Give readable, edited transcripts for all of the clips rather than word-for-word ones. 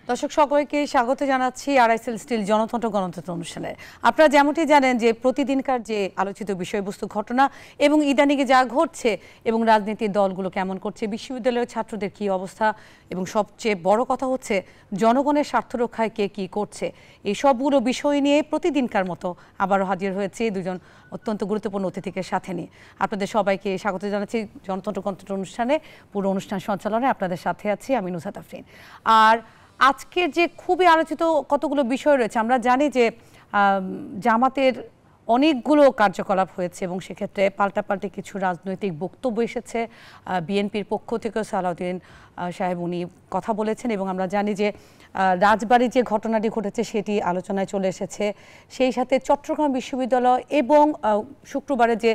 দর্শক সকলকে স্বাগত জানাচ্ছি আরআইএসএল স্টিল জনতন্ত্র গণতন্ত্র অনুষ্ঠানে। আপনারা যেমনটি জানেন যে প্রতিদিনকার যে আলোচিত বিষয়বস্তু ঘটনা এবং ইদানিংয়ে যা ঘটছে এবং রাজনীতির দলগুলো কেমন করছে, বিশ্ববিদ্যালয়ের ছাত্রদের কী অবস্থা এবং সবচেয়ে বড় কথা হচ্ছে জনগণের স্বার্থ রক্ষায় কে কী করছে, এই সবগুলো বিষয় নিয়ে প্রতিদিনকার মতো আবারও হাজির হয়েছে দুজন অত্যন্ত গুরুত্বপূর্ণ অতিথিকে সাথে নিয়ে। আপনাদের সবাইকে স্বাগত জানাচ্ছি জনতন্ত্র গণতন্ত্র অনুষ্ঠানে। পুরো অনুষ্ঠান সঞ্চালনে আপনাদের সাথে আছি আমি নুসরাত আফরিন। আর আজকের যে খুবই আলোচিত কতগুলো বিষয় রয়েছে, আমরা জানি যে জামাতের অনেকগুলো কার্যকলাপ হয়েছে এবং সেক্ষেত্রে পাল্টাপাল্টি কিছু রাজনৈতিক বক্তব্য এসেছে। বিএনপির পক্ষ থেকে সালাউদ্দিন সাহেব উনি কথা বলেছেন এবং আমরা জানি যে রাজবাড়ির যে ঘটনাটি ঘটেছে সেটি আলোচনায় চলে এসেছে। সেই সাথে চট্টগ্রাম বিশ্ববিদ্যালয় এবং শুক্রবারে যে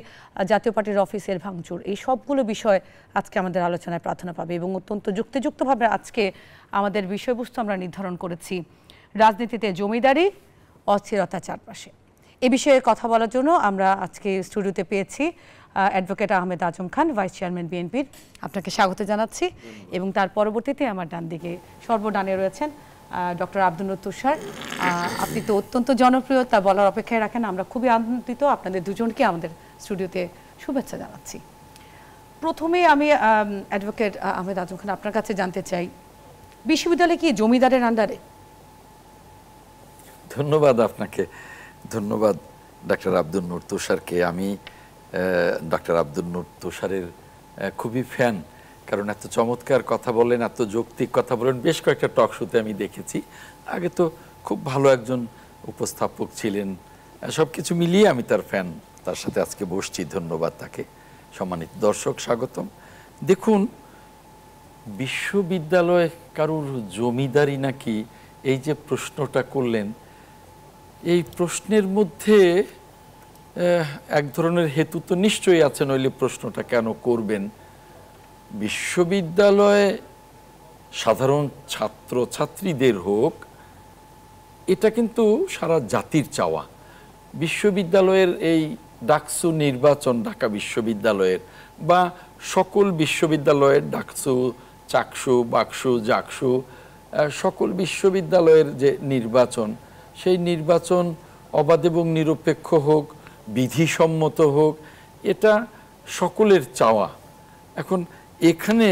জাতীয় পার্টির অফিসের ভাঙচুর, এই সবগুলো বিষয় আজকে আমাদের আলোচনায় প্রাধান্য পাবে এবং অত্যন্ত যুক্তিযুক্তভাবে আজকে আমাদের বিষয়বস্তু আমরা নির্ধারণ করেছি রাজনীতিতে জমিদারি, অস্থিরতা চারপাশে। এ বিষয়ে কথা বলার জন্য আমরা আজকে স্টুডিওতে পেয়েছি advocate Ahmed Azam Khan, vice chairman বিএনপির। আপনাকে স্বাগত জানাচ্ছি এবং তার পরবর্তীতে আমার ডান দিকে সর্বডানে রয়েছেন ডক্টর আব্দুল নূর তুষার। আপনি তো অত্যন্ত জনপ্রিয়, তা বলার অপেক্ষায় রাখেন। আমরা খুবই আনন্দিত আপনাদের দুজনকে আমাদের স্টুডিওতে শুভেচ্ছা জানাচ্ছি। প্রথমে আমি অ্যাডভোকেট আহমেদ আজম খান আপনার কাছে জানতে চাই, বিশ্ববিদ্যালয় কি জমিদারের আন্ডারে? ধন্যবাদ আপনাকে, ধন্যবাদ ডাক্তার আব্দুল নূর তুষারকে। আমি ডাক্তার আব্দুল নূর তুষারের খুবই ফ্যান, কারণ এত চমৎকার কথা বলেন, এত যৌক্তিক কথা বলেন। বেশ কয়েকটা টক শোতে আমি দেখেছি। আগে তো খুব ভালো একজন উপস্থাপক ছিলেন। সব কিছু মিলিয়ে আমি তার ফ্যান, তার সাথে আজকে বসছি। ধন্যবাদ তাকে। সম্মানিত দর্শক, স্বাগতম। দেখুন, বিশ্ববিদ্যালয় কারুর জমিদারি নাকি, এই যে প্রশ্নটা করলেন, এই প্রশ্নের মধ্যে এক ধরনের হেতু তো নিশ্চয়ই আছে, নইলে প্রশ্নটা কেন করবেন? বিশ্ববিদ্যালয়ে সাধারণ ছাত্র ছাত্রীদের হোক, এটা কিন্তু সারা জাতির চাওয়া। বিশ্ববিদ্যালয়ের এই ডাকসু নির্বাচন, ঢাকা বিশ্ববিদ্যালয়ের বা সকল বিশ্ববিদ্যালয়ের ডাকসু, চাকসু, বাকসু, জাকসু, সকল বিশ্ববিদ্যালয়ের যে নির্বাচন, সেই নির্বাচন অবাধ এবং নিরপেক্ষ হোক, বিধিসম্মত হোক, এটা সকলের চাওয়া। এখন এখানে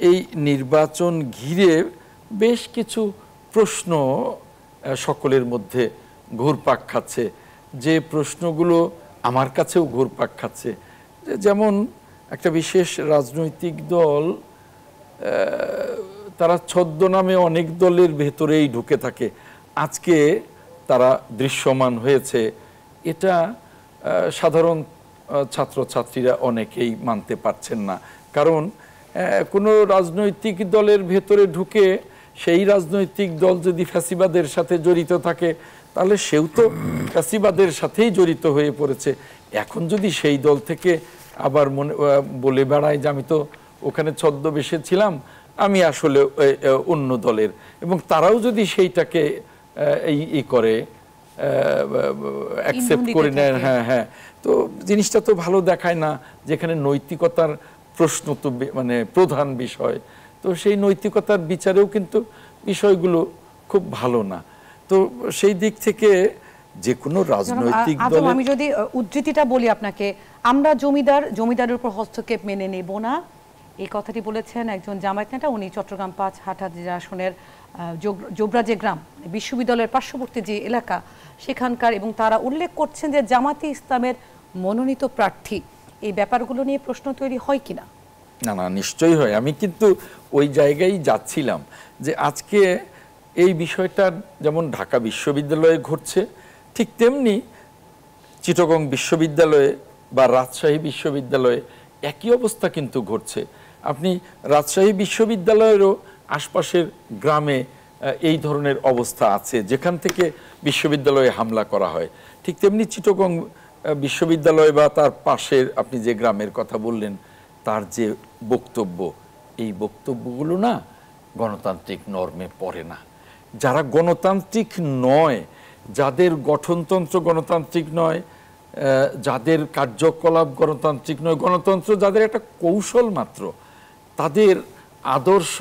এই নির্বাচন ঘিরে বেশ কিছু প্রশ্ন সকলের মধ্যে ঘুরপাক খাচ্ছে, যে প্রশ্নগুলো আমার কাছেও ঘুরপাক খাচ্ছে। যেমন একটা বিশেষ রাজনৈতিক দল, তারা ছদ্মনামে অনেক দলের ভেতরেই ঢুকে থাকে, আজকে তারা দৃশ্যমান হয়েছে। এটা সাধারণ ছাত্রছাত্রীরা অনেকেই মানতে পারছেন না, কারণ কোনো রাজনৈতিক দলের ভেতরে ঢুকে সেই রাজনৈতিক দল যদি ফ্যাসিবাদের সাথে জড়িত থাকে, তাহলে সেও তো ফ্যাসিবাদের সাথেই জড়িত হয়ে পড়েছে। এখন যদি সেই দল থেকে আবার বলে বেড়ায় যে আমি তো ওখানে ছদ্মবেশে ছিলাম, আমি আসলে অন্য দলের, এবং তারাও যদি সেইটাকে এই করে অ্যাকসেপ্ট করে নেয়, হ্যাঁ, তো জিনিসটা তো ভালো দেখায় না। যেখানে নৈতিকতার প্রশ্ন তো মানে প্রধান বিষয়, তো সেই নৈতিকতার বিচারেও কিন্তু বিষয়গুলো খুব ভালো না। তো সেই দিক থেকে যে কোনো রাজনৈতিক দল, আমি যদি উদ্ধৃতিটা বলি আপনাকে, আমরা জমিদারের উপর হস্তক্ষেপ মেনে নেব না, এই কথাটি বলেছেন একজন জামায়াত নেতা। উনি চট্টগ্রাম ৫ হাটহাজারী আসনের জোবরা যে গ্রাম, বিশ্ববিদ্যালয়ের পার্শ্ববর্তী যে এলাকা সেখানকার, এবং তারা উল্লেখ করছেন যে জামাতে ইসলামের মনোনীত প্রার্থী, এই ব্যাপারগুলো নিয়ে প্রশ্ন তৈরি হয় কিনা? না, নিশ্চয়ই হয়। আমি কিন্তু ওই জায়গায় যাচ্ছিলাম যে আজকে এই বিষয়টা যেমন ঢাকা বিশ্ববিদ্যালয়ে ঘটছে, ঠিক তেমনি চিটাগং বিশ্ববিদ্যালয়ে বা রাজশাহী বিশ্ববিদ্যালয়ে একই অবস্থা কিন্তু ঘটছে। আপনি রাজশাহী বিশ্ববিদ্যালয়েরও আশপাশের গ্রামে এই ধরনের অবস্থা আছে, যেখান থেকে বিশ্ববিদ্যালয়ে হামলা করা হয়। ঠিক তেমনি চিটাগং বিশ্ববিদ্যালয় বা তার পাশের আপনি যে গ্রামের কথা বললেন, তার যে বক্তব্য, এই বক্তব্যগুলো না গণতান্ত্রিক নর্মে পড়ে না। যারা গণতান্ত্রিক নয়, যাদের গঠনতন্ত্র গণতান্ত্রিক নয়, যাদের কার্যকলাপ গণতান্ত্রিক নয়, গণতন্ত্র যাদের একটা কৌশল মাত্র, তাদের আদর্শ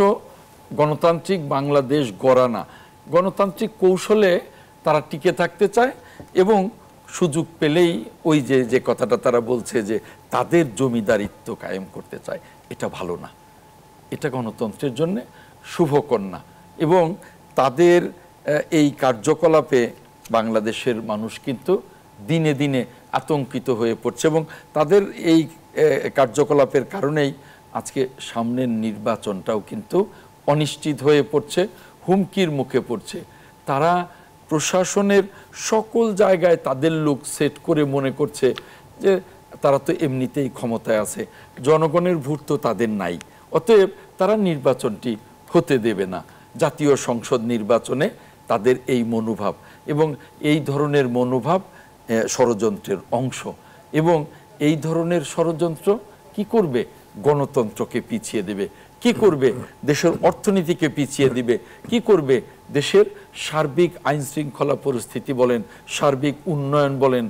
গণতান্ত্রিক বাংলাদেশ গড়া না, গণতান্ত্রিক কৌশলে তারা টিকে থাকতে চায় এবং সুযোগ পেলেই ওই যে যে কথাটা তারা বলছে যে তাদের জমিদারিত্ব কায়েম করতে চায়, এটা ভালো না, এটা গণতন্ত্রের জন্য শুভকর না। এবং তাদের এই কার্যকলাপে বাংলাদেশের মানুষ কিন্তু দিনে দিনে আতঙ্কিত হয়ে পড়ছে এবং তাদের এই কার্যকলাপের কারণেই আজকে সামনের নির্বাচনটাও কিন্তু অনিশ্চিত হয়ে পড়ছে, হুমকির মুখে পড়ছে। তারা প্রশাসনের সকল জায়গায় তাদের লোক সেট করে মনে করছে যে তারা তো এমনিতেই ক্ষমতায় আছে, জনগণের ভোট তো তাদের নাই, অতএব তারা নির্বাচনটি হতে দেবে না। জাতীয় সংসদ নির্বাচনে তাদের এই মনোভাব এবং এই ধরনের মনোভাব ষড়যন্ত্রের অংশ। এবং এই ধরনের ষড়যন্ত্র কি করবে? গণতন্ত্রকে পিছিয়ে দেবে, কি করবে? দেশের অর্থনীতিকে পিছিয়ে দিবে, কি করবে? দেশের সার্বিক আইন শৃঙ্খলা পরিস্থিতি বলেন, সার্বিক উন্নয়ন বলেন,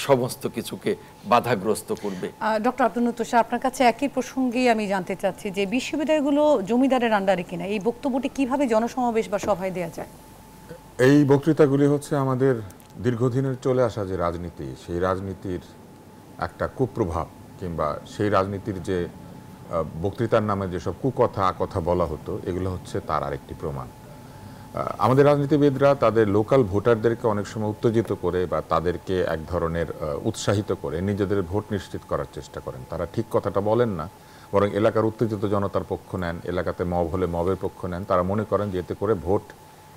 সমস্ত কিছুকে বাধাগ্রস্ত করবে। ডক্টর আব্দুল নূর তুষার, আপনার কাছে একই প্রসঙ্গেই আমি জানতে চাচ্ছি যে বিশ্ববিদ্যালয়গুলো জমিদারের আন্ডারে কিনা, এই বক্তব্যটি কিভাবে জনসমাবেশ বা সভায় দেওয়া যায়? এই বক্তৃতাগুলি হচ্ছে আমাদের দীর্ঘদিনের চলে আসা যে রাজনীতি, সেই রাজনীতির একটা কুপ্রভাব, কিংবা সেই রাজনীতির যে বক্তৃতার নামে যেসব কুকথা কথা বলা হতো, এগুলো হচ্ছে তার আরেকটি প্রমাণ। আমাদের রাজনীতিবিদরা তাদের লোকাল ভোটারদেরকে অনেক সময় উত্তেজিত করে বা তাদেরকে এক ধরনের উৎসাহিত করে নিজেদের ভোট নিশ্চিত করার চেষ্টা করেন। তারা ঠিক কথাটা বলেন না, বরং এলাকার উত্তেজিত জনতার পক্ষ নেন, এলাকাতে মব হলে মবের পক্ষ নেন। তারা মনে করেন যে এতে করে ভোট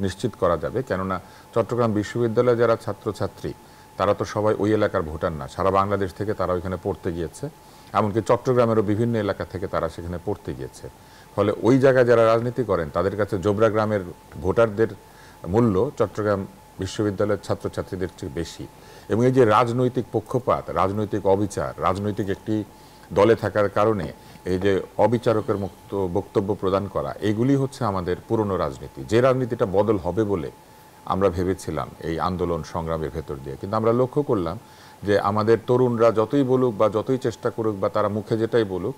নিশ্চিত করা যাবে। কেননা চট্টগ্রাম বিশ্ববিদ্যালয়ে যারা ছাত্রছাত্রী, তারা তো সবাই ওই এলাকার ভোটার না, সারা বাংলাদেশ থেকে তারা ওইখানে পড়তে গিয়েছে, এমনকি চট্টগ্রামেরও বিভিন্ন এলাকা থেকে তারা সেখানে পড়তে গিয়েছে। ফলে ওই জায়গায় যারা রাজনীতি করেন তাদের কাছে জোবরা গ্রামের ভোটারদের মূল্য চট্টগ্রাম বিশ্ববিদ্যালয়ের ছাত্রছাত্রীদের চেয়ে বেশি। এবং এই যে রাজনৈতিক পক্ষপাত, রাজনৈতিক অবিচার, রাজনৈতিক একটি দলে থাকার কারণে এই যে অবিচারকের মুক্ত বক্তব্য প্রদান করা, এইগুলি হচ্ছে আমাদের পুরনো রাজনীতি, যে রাজনীতিটা বদল হবে বলে আমরা ভেবেছিলাম এই আন্দোলন সংগ্রামের ভেতর দিয়ে। কিন্তু আমরা লক্ষ্য করলাম যে আমাদের তরুণরা যতই বলুক বা যতই চেষ্টা করুক বা তারা মুখে যেটাই বলুক,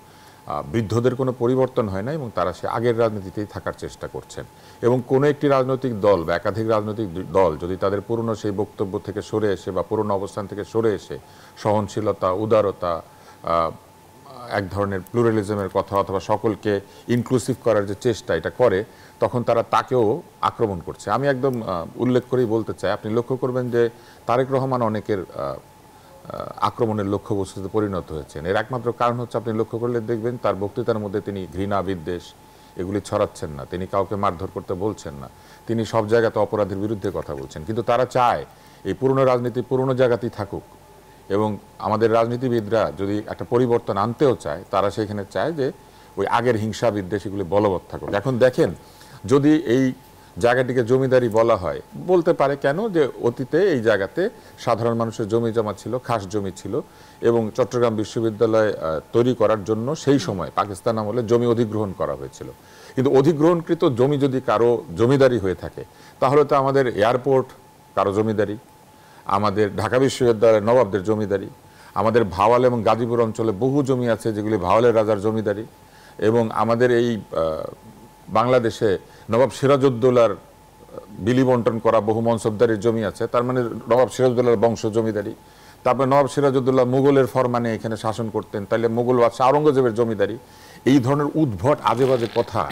বৃদ্ধদের কোনো পরিবর্তন হয় না এবং তারা সে আগের রাজনীতিতেই থাকার চেষ্টা করছেন। এবং কোনো একটি রাজনৈতিক দল বা একাধিক রাজনৈতিক দল যদি তাদের পুরনো সেই বক্তব্য থেকে সরে এসে বা পুরনো অবস্থান থেকে সরে এসে সহনশীলতা, উদারতা, এক ধরনের প্লুরালিজমের কথা অথবা সকলকে ইনক্লুসিভ করার যে চেষ্টা এটা করে, তখন তারা তাকেও আক্রমণ করছে। আমি একদম উল্লেখ করেই বলতে চাই, আপনি লক্ষ্য করবেন যে তারেক রহমান অনেকের আক্রমণের লক্ষ্যবস্তুতে পরিণত হয়েছেন। এর একমাত্র কারণ হচ্ছে, আপনি লক্ষ্য করলে দেখবেন তার বক্তৃতার মধ্যে তিনি ঘৃণা, বিদ্বেষ এগুলি ছড়াচ্ছেন না, তিনি কাউকে মারধর করতে বলছেন না, তিনি সব জায়গাতে অপরাধের বিরুদ্ধে কথা বলছেন। কিন্তু তারা চায় এই পুরনো রাজনীতি পুরনো জায়গাতেই থাকুক এবং আমাদের রাজনীতিবিদরা যদি একটা পরিবর্তন আনতেও চায়, তারা সেখানে চায় যে ওই আগের হিংসা, বিদ্বেষ এগুলি বলবৎ থাকুক। এখন দেখেন, যদি এই জায়গাটিকে জমিদারি বলা হয়, বলতে পারে কেন যে অতীতে এই জায়গাতে সাধারণ মানুষের জমি জমা ছিল, খাস জমি ছিল এবং চট্টগ্রাম বিশ্ববিদ্যালয় তৈরি করার জন্য সেই সময় পাকিস্তান আমলে জমি অধিগ্রহণ করা হয়েছিল। কিন্তু অধিগ্রহণকৃত জমি যদি কারো জমিদারি হয়ে থাকে, তাহলে তো আমাদের এয়ারপোর্ট কারো জমিদারি, আমাদের ঢাকা বিশ্ববিদ্যালয়ের নবাবদের জমিদারি, আমাদের ভাওয়াল এবং গাজীপুর অঞ্চলে বহু জমি আছে যেগুলি ভাওয়ালের রাজার জমিদারি, এবং আমাদের এই বাংলাদেশে নবাব সিরাজউদ্দৌলার বিলি বন্টন করা বহু মনসবদারির জমি আছে, তার মানে নবাব সিরাজউদ্দৌলার বংশ জমিদারি। তারপরে নবাব সিরাজউদ্দৌলা মুঘলের ফরমানে এখানে শাসন করতেন, তাইলে মুঘল বাদশাহ আওরঙ্গজেবের জমিদারি। এই ধরনের উদ্ভট আজে বাজে কথা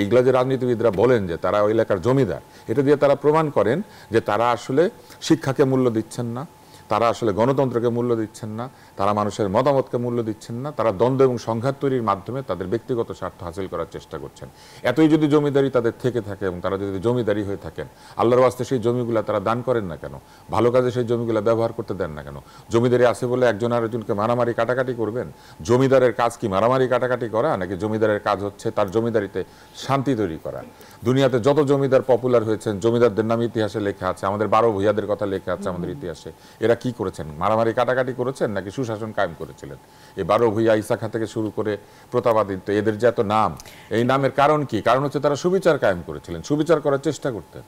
এইগুলা যে রাজনীতিবিদরা বলেন যে তারা ওই এলাকার জমিদার, এটা দিয়ে তারা প্রমাণ করেন যে তারা আসলে শিক্ষাকে মূল্য দিচ্ছেন না, তারা আসলে গণতন্ত্রকে মূল্য দিচ্ছেন না, তারা মানুষের মতামতকে মূল্য দিচ্ছেন না, তারা দ্বন্দ্ব এবং সংঘাত তৈরির মাধ্যমে তাদের ব্যক্তিগত স্বার্থ হাসিল করার চেষ্টা করছেন। এতই যদি জমিদারি তাদের থেকে থাকে এবং তারা যদি জমিদারি হয়ে থাকেন, আল্লাহর ওয়াস্তে সেই জমিগুলা তারা দান করেন না কেন? ভালো কাজে সেই জমিগুলা ব্যবহার করতে দেন না কেন? জমিদারি আছে বলে একজন আরেকজনকে মারামারি কাটাকাটি করবেন? জমিদারের কাজ কি মারামারি কাটাকাটি করা, নাকি জমিদারের কাজ হচ্ছে তার জমিদারিতে শান্তি তৈরি করা? দুনিয়াতে যত জমিদার পপুলার হয়েছেন, জমিদারদের নাম ইতিহাসে লেখা আছে, আমাদের 12 ভূঁইয়াদের কথা লেখা আছে আমাদের ইতিহাসে। এরা কি করেছেন? মারামারি কাটাকাটি করেছেন নাকি সুশাসন কায়েম করেছিলেন? এই 12 ভূঁইয়া, ইসা খাঁ থেকে শুরু করে প্রতাপাদিত্য, এদের যে এত নাম, এই নামের কারণ কি? কারণ হচ্ছে তারা সুবিচার কায়েম করেছিলেন, সুবিচার করার চেষ্টা করতেন।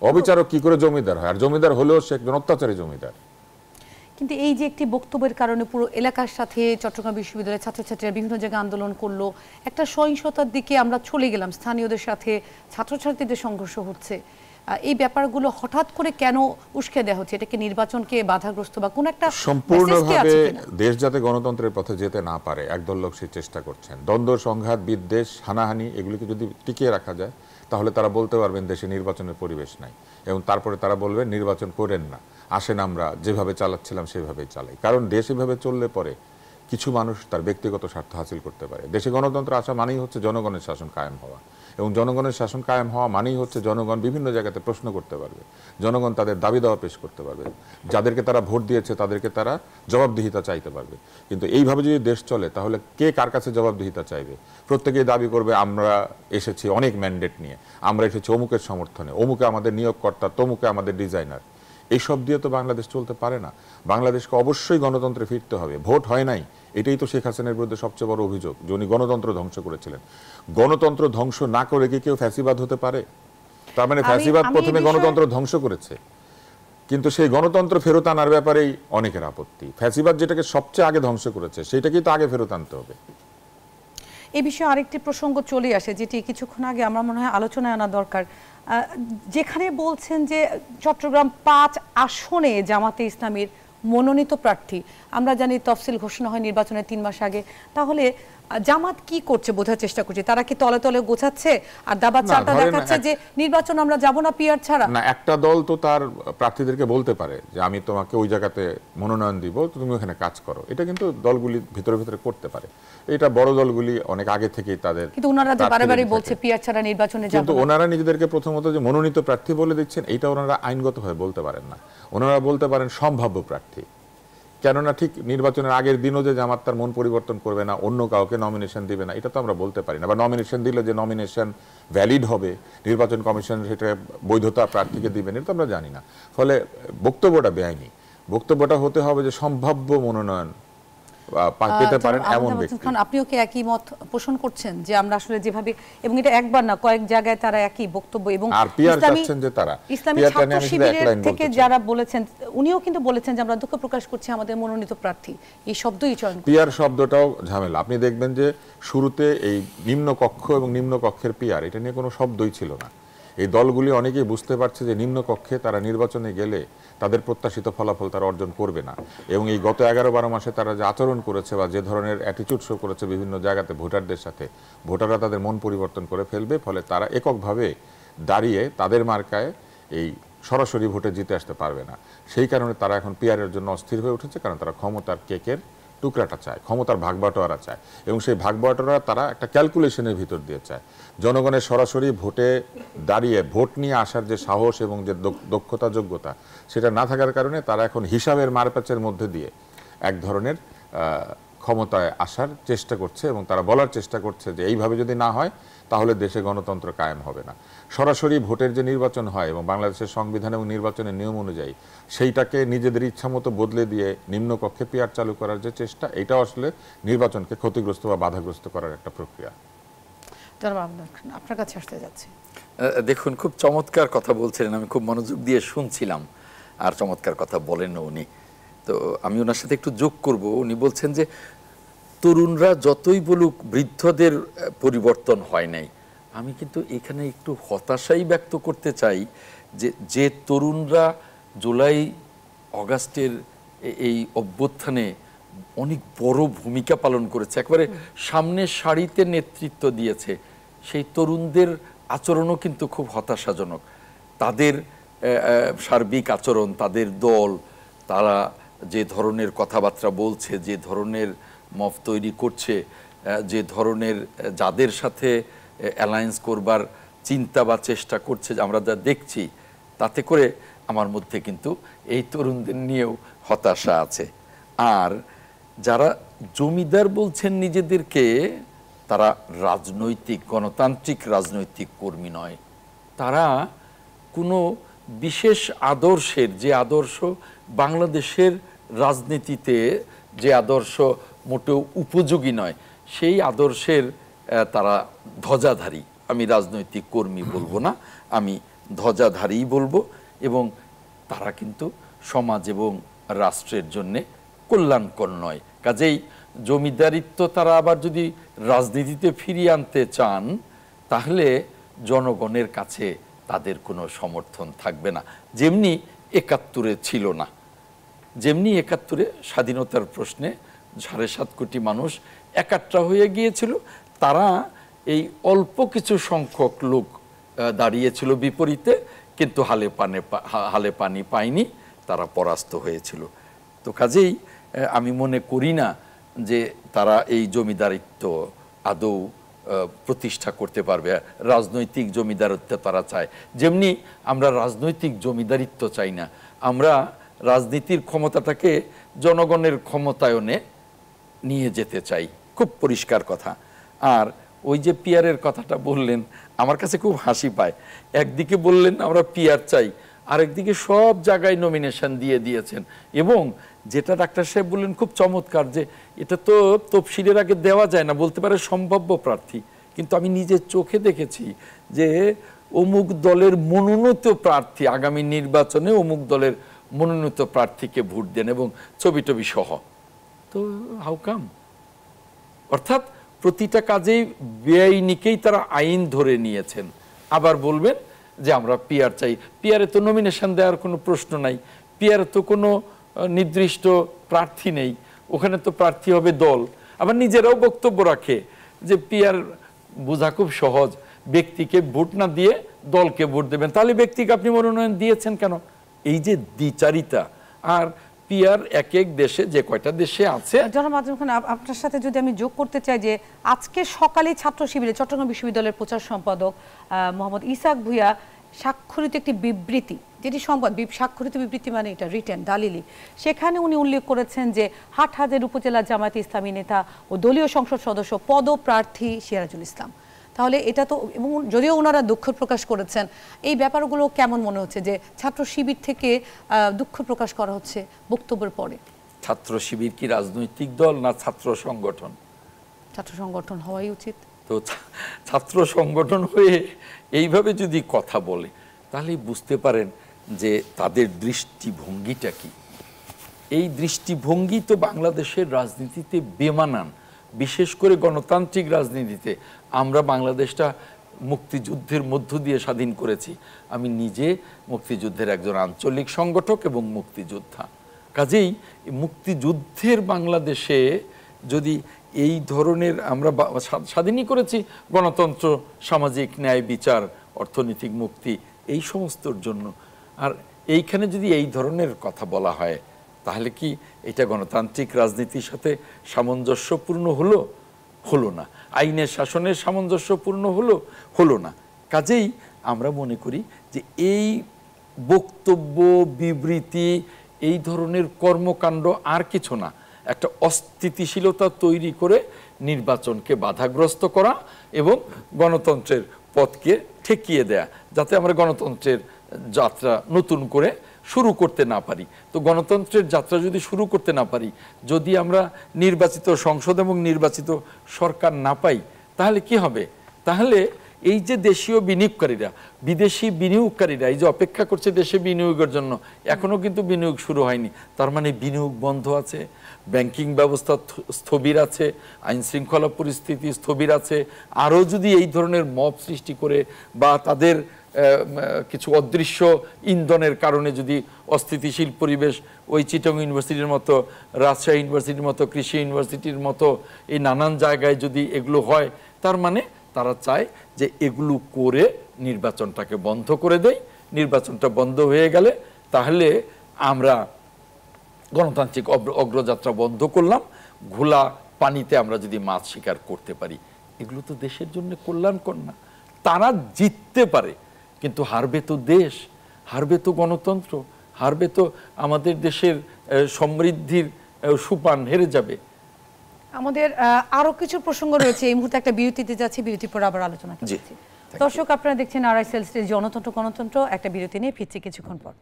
অবিচারক কি করে জমিদার হয়? আর জমিদার হলেও সে একজন অত্যাচারী জমিদার। কিন্তু এই যে একটি বক্তব্যের কারণে পুরো এলাকার সাথে চট্টগ্রাম বিশ্ববিদ্যালয়ের ছাত্রছাত্রীরা বিভিন্ন জায়গায় আন্দোলন করলো, একটা সহিংসতার দিকে আমরা চলে গেলাম, স্থানীয়দের সাথে ছাত্রছাত্রীদের সংঘর্ষ হচ্ছে, এই ব্যাপারগুলো হঠাৎ করে কেন উস্কে দেওয়া হচ্ছে? এটা কি নির্বাচনকে বাধাগ্রস্ত বা কোন একটা সম্পূর্ণভাবে দেশ যাতে গণতন্ত্রের পথে যেতে না পারে একদল লোক সেই চেষ্টা করছেন। দ্বন্দ্ব, সংঘাত, বিদ্বেষ, হানাহানি এগুলিকে যদি টিকিয়ে রাখা যায় তাহলে তারা বলতে পারবেন দেশে নির্বাচনের পরিবেশ নাই, এবং তারপরে তারা বলবেন নির্বাচন করেন না, আসেন আমরা যেভাবে চালাচ্ছিলাম সেভাবেই চালাই। কারণ দেশ এভাবে চললে পরে কিছু মানুষ তার ব্যক্তিগত স্বার্থ হাসিল করতে পারে। দেশে গণতন্ত্র আসা মানেই হচ্ছে জনগণের শাসন কায়েম হওয়া, এবং জনগণের শাসন কায়েম হওয়া মানেই হচ্ছে জনগণ বিভিন্ন জায়গাতে প্রশ্ন করতে পারবে, জনগণ তাদের দাবি দাওয়া পেশ করতে পারবে, যাদেরকে তারা ভোট দিয়েছে তাদেরকে তারা জবাবদিহিতা চাইতে পারবে। কিন্তু এইভাবে যদি দেশ চলে তাহলে কে কার কাছে জবাবদিহিতা চাইবে? প্রত্যেকেই দাবি করবে আমরা এসেছি অনেক ম্যান্ডেট নিয়ে, আমরা এসেছি অমুকের সমর্থনে, অমুকে আমাদের নিয়োগকর্তা, তমুকে আমাদের ডিজাইনার। এইসব দিয়ে তো বাংলাদেশ চলতে পারে না। বাংলাদেশকে অবশ্যই গণতন্ত্রে ফিরতে হবে। ভোট হয় নাই, এটাই তো শেখ হাসিনার বিরুদ্ধে সবচেয়ে বড় অভিযোগ যে উনি গণতন্ত্র ধ্বংস করেছিলেন। গণতন্ত্র ধ্বংস না করে কি কেউ ফ্যাসিবাদ হতে পারে? তার মানে ফ্যাসিবাদ প্রথমে গণতন্ত্র ধ্বংস করেছে, কিন্তু সেই গণতন্ত্র ফেরত আনার ব্যাপারেই অনেকের আপত্তি। ফ্যাসিবাদ যেটাকে সবচেয়ে আগে ধ্বংস করেছে সেটাকেই তো আগে ফেরত আনতে হবে। এই বিষয়ে আরেকটি প্রসঙ্গ চলে আসে যেটি কিছুক্ষণ আগে আমরা মনে হয় আলোচনায় আনা দরকার, যেখানে বলছেন যে চট্টগ্রাম 5 আসনে জামাতে ইসলামীর মনোনীত প্রার্থী। আমরা জানি তফসিল ঘোষণা হয় নির্বাচনের 3 মাস আগে। তাহলে জামাত কি করছে বোঝার চেষ্টা করছে, তারা কি তলে তলে গোছাচ্ছে আর দাবা চাটা দেখাচ্ছে যে নির্বাচন আমরা যাব না পিআর ছাড়া? না, একটা দল তো তার প্রার্থীদেরকে বলতে পারে যে আমি তোমাকে ওই জায়গাতে মনোনয়ন দিব, তুমি ওখানে কাজ করো। এটা কিন্তু দলগুলি ভিতরে ভিতরে করতে পারে। এটা বড় দলগুলি অনেক আগে থেকেই তাদের, কিন্তু ওনারা যে বারবারই বলছে পিআর ছাড়া নির্বাচনে যাব না। কিন্তু ওনারা নিজেদেরকে প্রথমত যে মনোনীত প্রার্থী বলে দিচ্ছেন এটা ওনারা আইনগতভাবে বলতে পারেন না। ওনারা বলতে পারেন সম্ভাব্য প্রার্থী। কেননা ঠিক নির্বাচনের আগের দিনও যে জামাত তার মন পরিবর্তন করবে না, অন্য কাউকে নমিনেশন দিবে না, এটা তো আমরা বলতে পারি না। বা নমিনেশন দিলে যে নমিনেশন ভ্যালিড হবে, নির্বাচন কমিশন সেটা বৈধতা প্রার্থীকে দিবেন, এটা তো আমরা জানি না। ফলে বক্তব্যটা বেআইনি। বক্তব্যটা হতে হবে যে সম্ভাব্য মনোনয়ন পেতে পারেন এমন ব্যক্তি। আপনিও কি একই মত পোষণ করছেন যে আমরা আসলে যেভাবে, এবং এটা একবার না কয়েক জায়গায় তারা একই বক্তব্য, এবং ইসলামী ছাত্র শিবিরের থেকে যারা বলেছেন উনিও কিন্তু বলেছেন যে আমরা দুঃখ প্রকাশ করছি আমাদের মনোনীত প্রার্থী, এই শব্দই চয়ন করেছেন। পিআর শব্দটাও ঝামেলা। আপনি দেখবেন যে শুরুতে এই নিম্ন কক্ষ এবং নিম্ন কক্ষের পিআর এটা নিয়ে কোনো শব্দই ছিল না। এই দলগুলি অনেকেই বুঝতে পারছে যে নিম্ন কক্ষে তারা নির্বাচনে গেলে তাদের প্রত্যাশিত ফলাফল তারা অর্জন করবে না, এবং এই গত 11-12 মাসে তারা যে আচরণ করেছে বা যে ধরনের অ্যাটিটিউড শো করেছে বিভিন্ন জায়গাতে ভোটারদের সাথে, ভোটাররা তাদের মন পরিবর্তন করে ফেলবে। ফলে তারা এককভাবে দাঁড়িয়ে তাদের মার্কায় এই সরাসরি ভোটে জিতে আসতে পারবে না। সেই কারণে তারা এখন পিআরের জন্য অস্থির হয়ে উঠেছে, কারণ তারা ক্ষমতার কেকের টুকরাটা চায়, ক্ষমতার ভাগবাটোয়ারা চায়, এবং সেই ভাগবাটোয়ারা তারা একটা ক্যালকুলেশনের ভিতর দিয়ে চায়। জনগণের সরাসরি ভোটে দাঁড়িয়ে ভোট নিয়ে আসার যে সাহস এবং যে দক্ষতা যোগ্যতা সেটা না থাকার কারণে তারা এখন হিসাবের মারপ্যাচের মধ্যে দিয়ে এক ধরনের ক্ষমতায় আসার চেষ্টা করছে, এবং তারা বলার চেষ্টা করছে যে এইভাবে যদি না হয় তাহলে দেশে গণতন্ত্র কায়েম হবে না। সরাসরি ভোটের যে নির্বাচন হয় এবং বাংলাদেশের সংবিধান এবং নির্বাচনের নিয়ম অনুযায়ী সেইটাকে নিজেদের ইচ্ছা মতো বদলে দিয়ে নিম্নকক্ষে পিআর চালু করার যে চেষ্টা, এটা আসলে নির্বাচনকে ক্ষতিগ্রস্ত বা বাধাগ্রস্ত করার একটা প্রক্রিয়া। আপনার কাছে আসতে যাচ্ছে। দেখুন, খুব চমৎকার কথা বলছিলেন, আমি খুব মনোযোগ দিয়ে শুনছিলাম, আর চমৎকার কথা বলেন উনি। তো আমি ওনার সাথে একটু যোগ করব। উনি বলছেন যে তরুণরা যতই বলুক বৃদ্ধদের পরিবর্তন হয় নাই। আমি কিন্তু এখানে একটু হতাশাই ব্যক্ত করতে চাই যে তরুণরা জুলাই অগাস্টের এই অভ্যুত্থানে অনেক বড় ভূমিকা পালন করেছে, একবারে সামনের সারিতে নেতৃত্ব দিয়েছে, সেই তরুণদের আচরণও কিন্তু খুব হতাশাজনক। তাদের সার্বিক আচরণ, তাদের দল, তারা যে ধরনের কথাবার্তা বলছে, যে ধরনের মফ তৈরি করছে, যে ধরনের যাদের সাথে অ্যালায়েন্স করবার চিন্তা বা চেষ্টা করছে, আমরা যা দেখছি, তাতে করে আমার মধ্যে কিন্তু এই তরুণদের নিয়েও হতাশা আছে। আর যারা জমিদার বলছেন নিজেদেরকে, তারা রাজনৈতিক, গণতান্ত্রিক রাজনৈতিক কর্মী নয়। তারা কোনো বিশেষ আদর্শের, যে আদর্শ বাংলাদেশের রাজনীতিতে যে আদর্শ মোটেও উপযোগী নয়, সেই আদর্শের তারা ধ্বজাধারী। আমি রাজনৈতিক কর্মী বলবো না, আমি ধ্বজাধারী বলবো। এবং তারা কিন্তু সমাজ এবং রাষ্ট্রের জন্যে কল্যাণকর নয়। কাজেই জমিদারিত্ব তারা আবার যদি রাজনীতিতে ফিরিয়ে আনতে চান তাহলে জনগণের কাছে তাদের কোনো সমর্থন থাকবে না, যেমনি ৭১-এ ছিল না। যেমনি ৭১-এ স্বাধীনতার প্রশ্নে ৭.৫ কোটি মানুষ একাট্টা হয়ে গিয়েছিল, তারা এই অল্প কিছু সংখ্যক লোক দাঁড়িয়েছিল বিপরীতে, কিন্তু হালে পানি পায়নি, তারা পরাস্ত হয়েছিল। তো কাজেই আমি মনে করি না যে তারা এই জমিদারিত্ব আদৌ প্রতিষ্ঠা করতে পারবে। রাজনৈতিক জমিদারিত্ব তারা চায়, যেমনি আমরা রাজনৈতিক জমিদারিত্ব চাই না। আমরা রাজনীতির ক্ষমতাটাকে জনগণের ক্ষমতায়নে নিয়ে যেতে চাই, খুব পরিষ্কার কথা। আর ওই যে পিয়ারের কথাটা বললেন, আমার কাছে খুব হাসি পায়। একদিকে বললেন আমরা পিয়ার চাই, আরেকদিকে সব জায়গায় নমিনেশন দিয়ে দিয়েছেন। এবং যেটা ডাক্তার সাহেব বললেন খুব চমৎকার, যে এটা তো তফসিলের আগে দেওয়া যায় না, বলতে পারে সম্ভাব্য প্রার্থী। কিন্তু আমি নিজের চোখে দেখেছি যে অমুক দলের মনোনীত প্রার্থী আগামী নির্বাচনে অমুক দলের মনোনীত প্রার্থীকে ভোট দেন, এবং ছবি টবি সহ। তো হাউ কাম? অর্থাৎ প্রতিটা কাজেই বেআইনিকেই তারা আইন ধরে নিয়েছেন। আবার বলবেন যে আমরা পিয়ার চাই। পিয়ারে তো নমিনেশন দেওয়ার কোনো প্রশ্ন নাই, পিয়ারে তো কোনো নির্দিষ্ট প্রার্থী নেই, ওখানে তো প্রার্থী হবে দল। আবার নিজেরাও বক্তব্য রাখে যে পিয়ার বোঝা খুব সহজ, ব্যক্তিকে ভোট না দিয়ে দলকে ভোট দেবেন। তাহলে ব্যক্তিকে আপনি মনোনয়ন দিয়েছেন কেন? এই যে দ্বিচারিতা। আর পিয়ার এক এক দেশে যে কয়টা দেশে আছে। জনাব আজম খান, আপনার সাথে যদি আমি যোগ করতে চাই যে আজকে সকালে ছাত্র শিবিরে চট্টগ্রাম বিশ্ববিদ্যালয়ের প্রচার সম্পাদক মোহাম্মদ ইসাক ভুঁইয়া স্বাক্ষরিত একটি বিবৃতি, যেটি সংবাদ স্বাক্ষরিত বিবৃতি মানে এটা রিটেন দালিলি, সেখানে উনি উল্লেখ করেছেন যে হাটহাজারী উপজেলা জামায়াতে ইসলামী নেতা ও দলীয় সংসদ সদস্য পদপ্রার্থী সিরাজুল ইসলাম। তাহলে এটা তো, এবং যদিও ওনারা দুঃখ প্রকাশ করেছেন, এই ব্যাপারগুলো কেমন মনে হচ্ছে যে ছাত্র শিবির থেকে দুঃখ প্রকাশ করা হচ্ছে বক্তব্যের পরে? ছাত্র শিবির কি রাজনৈতিক দল না ছাত্র সংগঠন? ছাত্র সংগঠন হওয়াই উচিত। তো ছাত্র সংগঠন হয়ে এইভাবে যদি কথা বলে তাহলে বুঝতে পারেন যে তাদের দৃষ্টিভঙ্গিটা কি। এই দৃষ্টিভঙ্গি তো বাংলাদেশের রাজনীতিতে বেমানান, বিশেষ করে গণতান্ত্রিক রাজনীতিতে। আমরা বাংলাদেশটা মুক্তিযুদ্ধের মধ্য দিয়ে স্বাধীন করেছি। আমি নিজে মুক্তিযুদ্ধের একজন আঞ্চলিক সংগঠক এবং মুক্তিযোদ্ধা। কাজেই মুক্তিযুদ্ধের বাংলাদেশে যদি এই ধরনের আমরা স্বাধীনই করেছি গণতন্ত্র, সামাজিক ন্যায় বিচার, অর্থনৈতিক মুক্তি, এই সমস্তর জন্য। আর এইখানে যদি এই ধরনের কথা বলা হয় তাহলে কি এটা গণতান্ত্রিক রাজনীতির সাথে সামঞ্জস্যপূর্ণ হলো? হলো না। আইনের শাসনের সামঞ্জস্যপূর্ণ হলো না। কাজেই আমরা মনে করি যে এই বক্তব্য, বিবৃতি, এই ধরনের কর্মকাণ্ড আর কিছু না, একটা অস্থিতিশীলতা তৈরি করে নির্বাচনকে বাধাগ্রস্ত করা এবং গণতন্ত্রের পথকে ঠেকিয়ে দেয়া, যাতে আমরা গণতন্ত্রের যাত্রা নতুন করে শুরু করতে না পারি। তো গণতন্ত্রের যাত্রা যদি শুরু করতে না পারি, যদি আমরা নির্বাচিত সংসদ এবং নির্বাচিত সরকার না পাই, তাহলে কি হবে? তাহলে এই যে দেশীয় বিনিয়োগকারীরা, বিদেশি বিনিয়োগকারীরা এই যে অপেক্ষা করছে দেশে বিনিয়োগের জন্য, এখনো কিন্তু বিনিয়োগ শুরু হয়নি। তার মানে বিনিয়োগ বন্ধ আছে, ব্যাংকিং ব্যবস্থা স্থবির আছে, আইন শৃঙ্খলা পরিস্থিতি স্থবির আছে। আরও যদি এই ধরনের মব সৃষ্টি করে বা তাদের কিছু অদৃশ্য ইন্ধনের কারণে যদি অস্থিতিশীল পরিবেশ ওই চিটং ইউনিভার্সিটির মতো, রাজশাহী ইউনিভার্সিটির মতো, কৃষি ইউনিভার্সিটির মতো এই নানান জায়গায় যদি এগুলো হয়, তার মানে তারা চায় যে এগুলো করে নির্বাচনটাকে বন্ধ করে দেয়। নির্বাচনটা বন্ধ হয়ে গেলে তাহলে আমরা গণতান্ত্রিক অগ্রযাত্রা বন্ধ করলাম, ঘোলা পানিতে আমরা যদি মাছ শিকার করতে পারি। এগুলো তো দেশের জন্য কল্যাণকর না। তারা জিততে পারে, কিন্তু হারবে তো দেশ, হারবে তো গণতন্ত্র, হারবে তো আমাদের দেশের সমৃদ্ধির সুপান, হেরে যাবে। আমাদের আরো কিছু প্রসঙ্গ রয়েছে, এই মুহূর্তে একটা বিরতিতে যাচ্ছি, বিরতির পর আবার আলোচনা করছি। দর্শক, আপনারা দেখছেন আরআইএসএল স্টিল গণতন্ত্র। একটা বিরতি নিয়ে ফিরছি কিছুক্ষণ পর।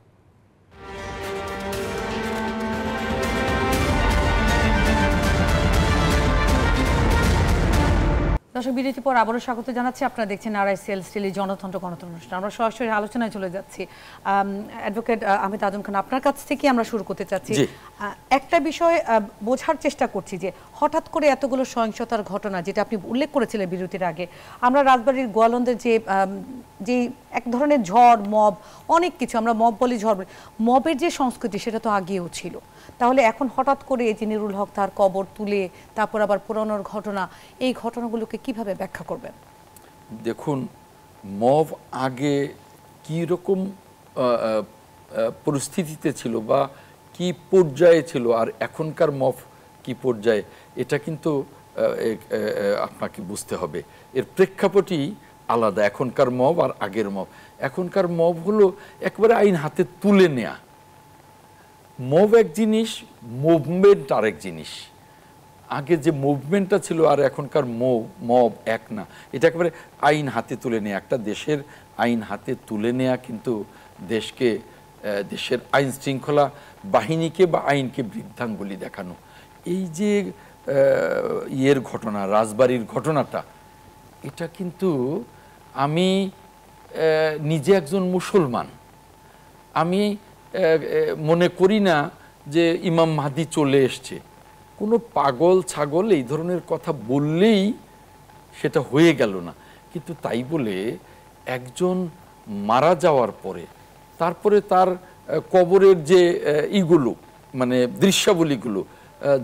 দর্শক, বিরতির পর আবারও স্বাগত জানাচ্ছি। আপনারা দেখছেন RICL স্টিলের জনতন্ত্র গণতন্ত্র অনুষ্ঠান। আমরা সরাসরি আলোচনায় চলে যাচ্ছি। অ্যাডভোকেট আহমেদ আজম খান, আপনার কাছ থেকে আমরা শুরু করতে চাচ্ছি। একটা বিষয় বোঝার চেষ্টা করছি যে হঠাৎ করে এতগুলো সহিংসতার ঘটনা, যেটা আপনি উল্লেখ করেছিলেন বিরতির আগে, আমরা রাজবাড়ির গোয়ালন্দের যে এক ধরনের ঝড়, মব, অনেক কিছু আমরা মব বলি, ঝড় বলি, মবের যে সংস্কৃতি সেটা তো আগেও ছিল। তাহলে এখন হঠাৎ করে এই যে নুরুল হক তার কবর তুলে তারপর আবার পুরানোর ঘটনা, এই ঘটনাগুলোকে কিভাবে ব্যাখ্যা করবেন? দেখুন, মব আগে কি রকম পরিস্থিতিতে ছিল বা কি পর্যায়ে ছিল আর এখনকার মব কি পর্যায়ে, এটা কিন্তু আপনাকে বুঝতে হবে। এর প্রেক্ষাপটই আলাদা, এখনকার মব আর আগের মব। এখনকার মব হলো একবারে আইন হাতে তুলে নেয়া। মব এক জিনিস, মুভমেন্ট আরেক জিনিস। আগে যে মুভমেন্টটা ছিল আর এখনকার মব এক না। এটা একেবারে আইন হাতে তুলে নেয়া, একটা দেশের আইন হাতে তুলে নেয়া, কিন্তু দেশের আইন শৃঙ্খলা বাহিনীকে বা আইনকে বৃদ্ধাঙ্গুলি দেখানো। এই যে ইয়ের ঘটনা, রাজবাড়ির ঘটনাটা, এটা কিন্তু আমি নিজে একজন মুসলমান, আমি মনে করি না যে ইমাম মাহদি চলে এসছে। কোনো পাগল ছাগল এই ধরনের কথা বললেই সেটা হয়ে গেল না। কিন্তু তাই বলে একজন মারা যাওয়ার পরে তারপরে তার কবরের যে ইগুলো, মানে দৃশ্যাবলীগুলো,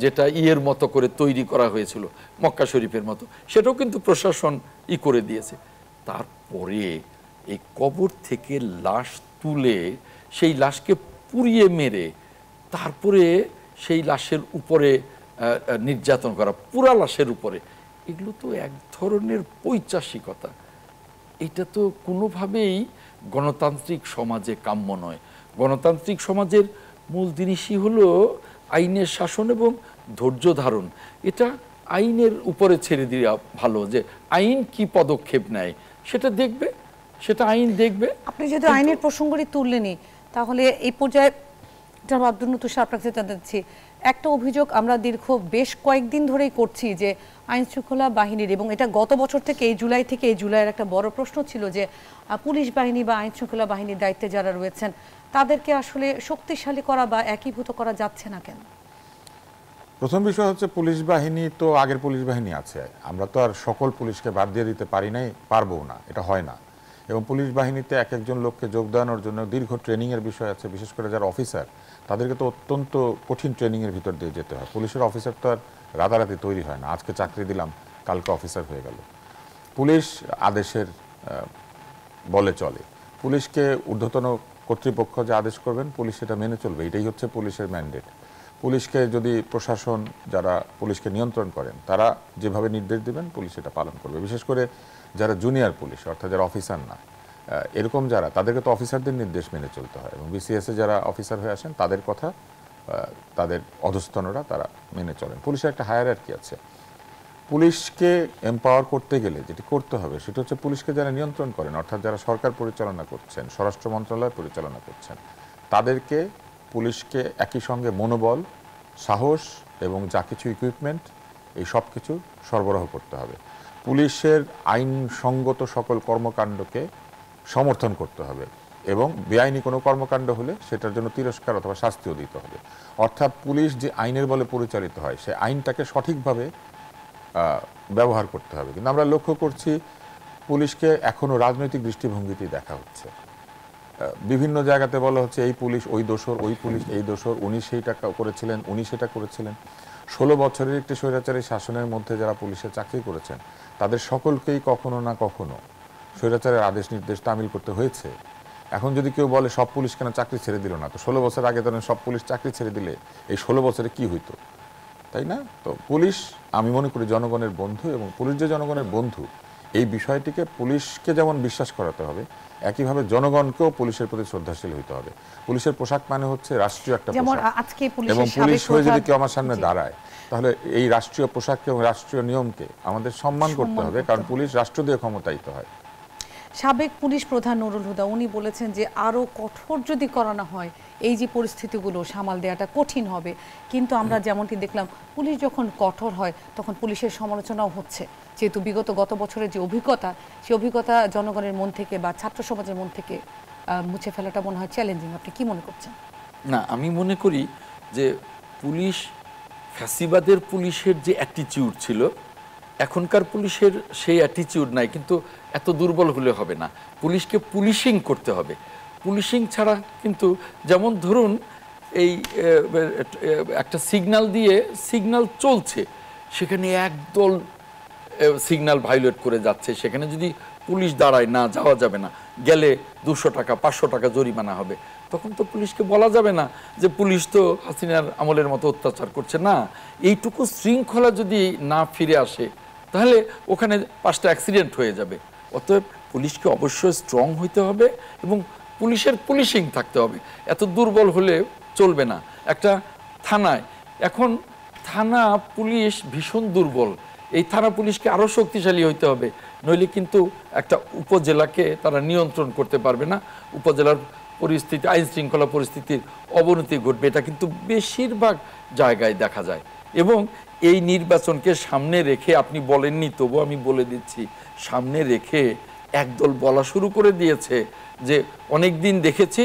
যেটা ইয়ের মতো করে তৈরি করা হয়েছিল মক্কা শরীফের মতো, সেটাও কিন্তু প্রশাসন করে দিয়েছে। তারপরে এই কবর থেকে লাশ তুলে সেই লাশকে পুড়িয়ে মেরে তারপরে সেই লাশের উপরে নির্যাতন করা, পুরা লাশের উপরে, এগুলো তো এক ধরনের পৈশাচিকতা। এটা তো কোনোভাবেই গণতান্ত্রিক সমাজে কাম্য নয়। গণতান্ত্রিক সমাজের মূল জিনিসই হলো আইনের শাসন এবং ধৈর্য ধারণ। এটা আইনের উপরে ছেড়ে দেওয়া ভালো, যে আইন কি পদক্ষেপ নেয় সেটা দেখবে, সেটা আইন দেখবে। আপনি যেহেতু আইনের প্রসঙ্গটি তুললেনই, তাহলে এই পর্যায়ে আব্দুল নতুন আপনাকে জানতে চাচ্ছি, একটা অভিযোগ আমরা বেশ কয়েকদিন ধরেই করছি যে আইন শৃঙ্খলা বাহিনীর, এবং এটা গত বছর থেকে এই জুলাইয়ের একটা বড় প্রশ্ন ছিল যে পুলিশ বাহিনী বা আইন শৃঙ্খলা বাহিনীর দায়িত্বে যারা রয়েছেন তাদেরকে আসলে শক্তিশালী করা বা একীভূত করা যাচ্ছে না কেন? প্রথম বিষয় হচ্ছে, পুলিশ বাহিনী তো আগের পুলিশ বাহিনী আছে, আমরা তো আর সকল পুলিশকে বাদ দিয়ে দিতে পারি নাই, পারবো না, এটা হয় না। এবং পুলিশ বাহিনীতে এক একজন লোককে যোগ দেওয়ানোর জন্য দীর্ঘ ট্রেনিংয়ের বিষয় আছে। বিশেষ করে যারা অফিসার, তাদেরকে তো অত্যন্ত কঠিন ট্রেনিংয়ের ভিতর দিয়ে যেতে হয়। পুলিশের অফিসার তো আর রাতারাতি তৈরি হয় না, আজকে চাকরি দিলাম কালকে অফিসার হয়ে গেল। পুলিশ আদেশের বলে চলে। পুলিশকে ঊর্ধ্বতন কর্তৃপক্ষ যে আদেশ করবেন পুলিশ সেটা মেনে চলবে, এটাই হচ্ছে পুলিশের ম্যান্ডেট। পুলিশকে যদি প্রশাসন, যারা পুলিশকে নিয়ন্ত্রণ করেন, তারা যেভাবে নির্দেশ দেবেন পুলিশ সেটা পালন করবে। বিশেষ করে যারা জুনিয়র পুলিশ, অর্থাৎ যারা অফিসার না, এরকম যারা, তাদেরকে তো অফিসারদের নির্দেশ মেনে চলতে হয়। এবং বিসিএসে যারা অফিসার হয়ে আসেন তাদের কথা তাদের অধস্তনরা তারা মেনে চলেন। পুলিশের একটা হায়ারার্কি আছে। পুলিশকে এম্পাওয়ার করতে গেলে যেটি করতে হবে সেটা হচ্ছে, পুলিশকে যারা নিয়ন্ত্রণ করেন, অর্থাৎ যারা সরকার পরিচালনা করছেন, স্বরাষ্ট্র মন্ত্রণালয় পরিচালনা করছেন, তাদেরকে, পুলিশকে একই সঙ্গে মনোবল, সাহস এবং যা কিছু ইকুইপমেন্ট, এই সব কিছু সরবরাহ করতে হবে। পুলিশের আইনসঙ্গত সকল কর্মকাণ্ডকে সমর্থন করতে হবে এবং বেআইনি কোনো কর্মকাণ্ড হলে সেটার জন্য তিরস্কার অথবা শাস্তিও দিতে হবে। অর্থাৎ পুলিশ যে আইনের বলে পরিচালিত হয়, সে আইনটাকে সঠিকভাবে ব্যবহার করতে হবে। কিন্তু আমরা লক্ষ্য করছি পুলিশকে এখনও রাজনৈতিক দৃষ্টিভঙ্গিতেই দেখা হচ্ছে। বিভিন্ন জায়গাতে বলা হচ্ছে এই পুলিশ ওই দোষর, ওই পুলিশ এই দোষর, উনি সেইটা করেছিলেন, উনি সেটা করেছিলেন। 16 বছরের একটি স্বৈরাচারী শাসনের মধ্যে যারা পুলিশে চাকরি করেছেন তাদের সকলকেই কখনো না কখনো স্বৈরাচারের আদেশ নির্দেশ তামিল করতে হয়েছে। এখন যদি কেউ বলে সব পুলিশ কেন চাকরি ছেড়ে দিল না, তো 16 বছর আগে ধরেন সব পুলিশ চাকরি ছেড়ে দিলে এই 16 বছরে কি হইতো, তাই না? তো পুলিশ, আমি মনে করি, জনগণের বন্ধু, এবং পুলিশ যে জনগণের বন্ধু, এই বিষয়টিকে পুলিশকে যেমন বিশ্বাস করাতে হবে, একইভাবে জনগণকেও পুলিশের প্রতি শ্রদ্ধাশীল হইতে হবে। পুলিশের পোশাক মানে হচ্ছে রাষ্ট্রীয় একটা পোশাক, এবং পুলিশ হয়ে যদি কেউ আমার সামনে দাঁড়ায়, তাহলে এই রাষ্ট্রীয় পোশাককে এবং রাষ্ট্রীয় নিয়মকে আমাদের সম্মান করতে হবে, কারণ পুলিশ রাষ্ট্র দিয়ে ক্ষমতায়িত হয়। সাবেক পুলিশ প্রধান নুরুল হুদা উনি বলেছেন যে আরও কঠোর যদি করানো হয় এই যে পরিস্থিতিগুলো সামাল দেওয়াটা কঠিন হবে। কিন্তু আমরা যেমনটি দেখলাম পুলিশ যখন কঠোর হয় তখন পুলিশের সমালোচনাও হচ্ছে, যেহেতু গত বছরের যে অভিজ্ঞতা সেই অভিজ্ঞতা জনগণের মন থেকে বা ছাত্র সমাজের মন থেকে মুছে ফেলাটা মনে হয় চ্যালেঞ্জিং। আপনি কি মনে করছেন? না, আমি মনে করি যে পুলিশ, ফ্যাসিবাদের পুলিশের যে অ্যাটিটিউড ছিল এখনকার পুলিশের সেই অ্যাটিটিউড নাই, কিন্তু এত দুর্বল হলে হবে না। পুলিশকে পুলিশিং করতে হবে। পুলিশিং ছাড়া কিন্তু, যেমন ধরুন এই একটা সিগন্যাল দিয়ে সিগন্যাল চলছে, সেখানে একদল সিগন্যাল ভায়োলেট করে যাচ্ছে, সেখানে যদি পুলিশ দাঁড়ায় না, যাওয়া যাবে না, গেলে 200 টাকা 500 টাকা জরিমানা হবে, তখন তো পুলিশকে বলা যাবে না যে পুলিশ তো হাসিনার আমলের মতো অত্যাচার করছে না। এইটুকু শৃঙ্খলা যদি না ফিরে আসে তাহলে ওখানে 5টা অ্যাক্সিডেন্ট হয়ে যাবে। অতএব পুলিশকে অবশ্যই স্ট্রং হইতে হবে এবং পুলিশের পুলিশিং থাকতে হবে। এত দুর্বল হলে চলবে না। একটা থানায় এখন থানা পুলিশ ভীষণ দুর্বল, এই থানা পুলিশকে আরও শক্তিশালী হইতে হবে, নইলে কিন্তু একটা উপজেলাকে তারা নিয়ন্ত্রণ করতে পারবে না। উপজেলার পরিস্থিতি, আইন শৃঙ্খলা পরিস্থিতির অবনতি ঘটবে, এটা কিন্তু বেশিরভাগ জায়গায় দেখা যায়। এবং এই নির্বাচনকে সামনে রেখে, আপনি বলেননি তবু আমি বলে দিচ্ছি, সামনে রেখে একদল বলা শুরু করে দিয়েছে যে অনেক দিন দেখেছি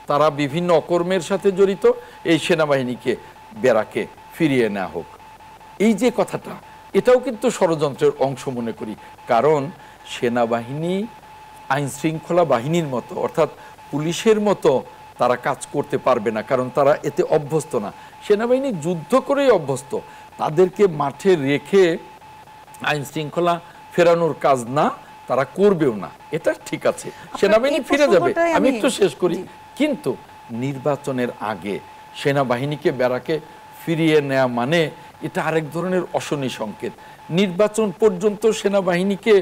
তারা বিভিন্ন অকর্মের সাথে জড়িত, এই সেনাবাহিনীকে ব্যারাকে ফিরিয়ে নেওয়া হোক। এই যে কথাটা, এটাও কিন্তু ষড়যন্ত্রের অংশ মনে করি। কারণ সেনাবাহিনী আইন শৃঙ্খলা বাহিনীর মতো, অর্থাৎ পুলিশের মতো তারা কাজ করতে পারবে না, কারণ তারা এতে অভ্যস্ত না। সেনাবাহিনী যুদ্ধ করেই অভ্যস্ত, তাদেরকে মাঠে রেখে আইন শৃঙ্খলা ফেরানোর কাজ না, তারা করবেও না। এটা ঠিক আছে, সেনাবাহিনী ফিরে যাবে। আমি একটু শেষ করি। কিন্তু নির্বাচনের আগে সেনাবাহিনীকে ব্যারাকে ফিরিয়ে নেওয়া মানে এটা আরেক ধরনের অশনি সংকেত। নির্বাচন পর্যন্ত সেনাবাহিনীকে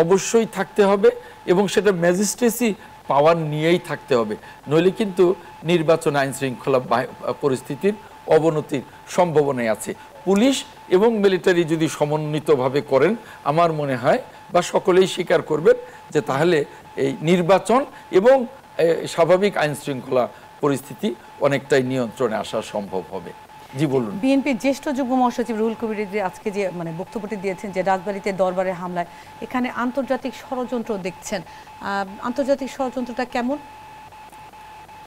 অবশ্যই থাকতে হবে এবং সেটা ম্যাজিস্ট্রেসি পাওয়ার নিয়েই থাকতে হবে, নইলে কিন্তু নির্বাচন আইন শৃঙ্খলা পরিস্থিতির অবনতির সম্ভাবনাই আছে। পুলিশ এবং মিলিটারি যদি সমন্বিতভাবে করেন, আমার মনে হয় বা সকলেই স্বীকার করবেন যে তাহলে এই নির্বাচন এবং স্বাভাবিক আইন শৃঙ্খলা পরিস্থিতি অনেকটাই নিয়ন্ত্রণে আসা সম্ভব হবে। জি বলুন। বিএনপির জ্যেষ্ঠ যুগ্ম মহাসচিব রুহুল কবির রিজভী আজকে যে বক্তব্যটি দিয়েছেন যে রাজবাড়ীতে দরবারের হামলায় এখানে আন্তর্জাতিক ষড়যন্ত্র দেখছেন, আন্তর্জাতিক ষড়যন্ত্রটা কেমন?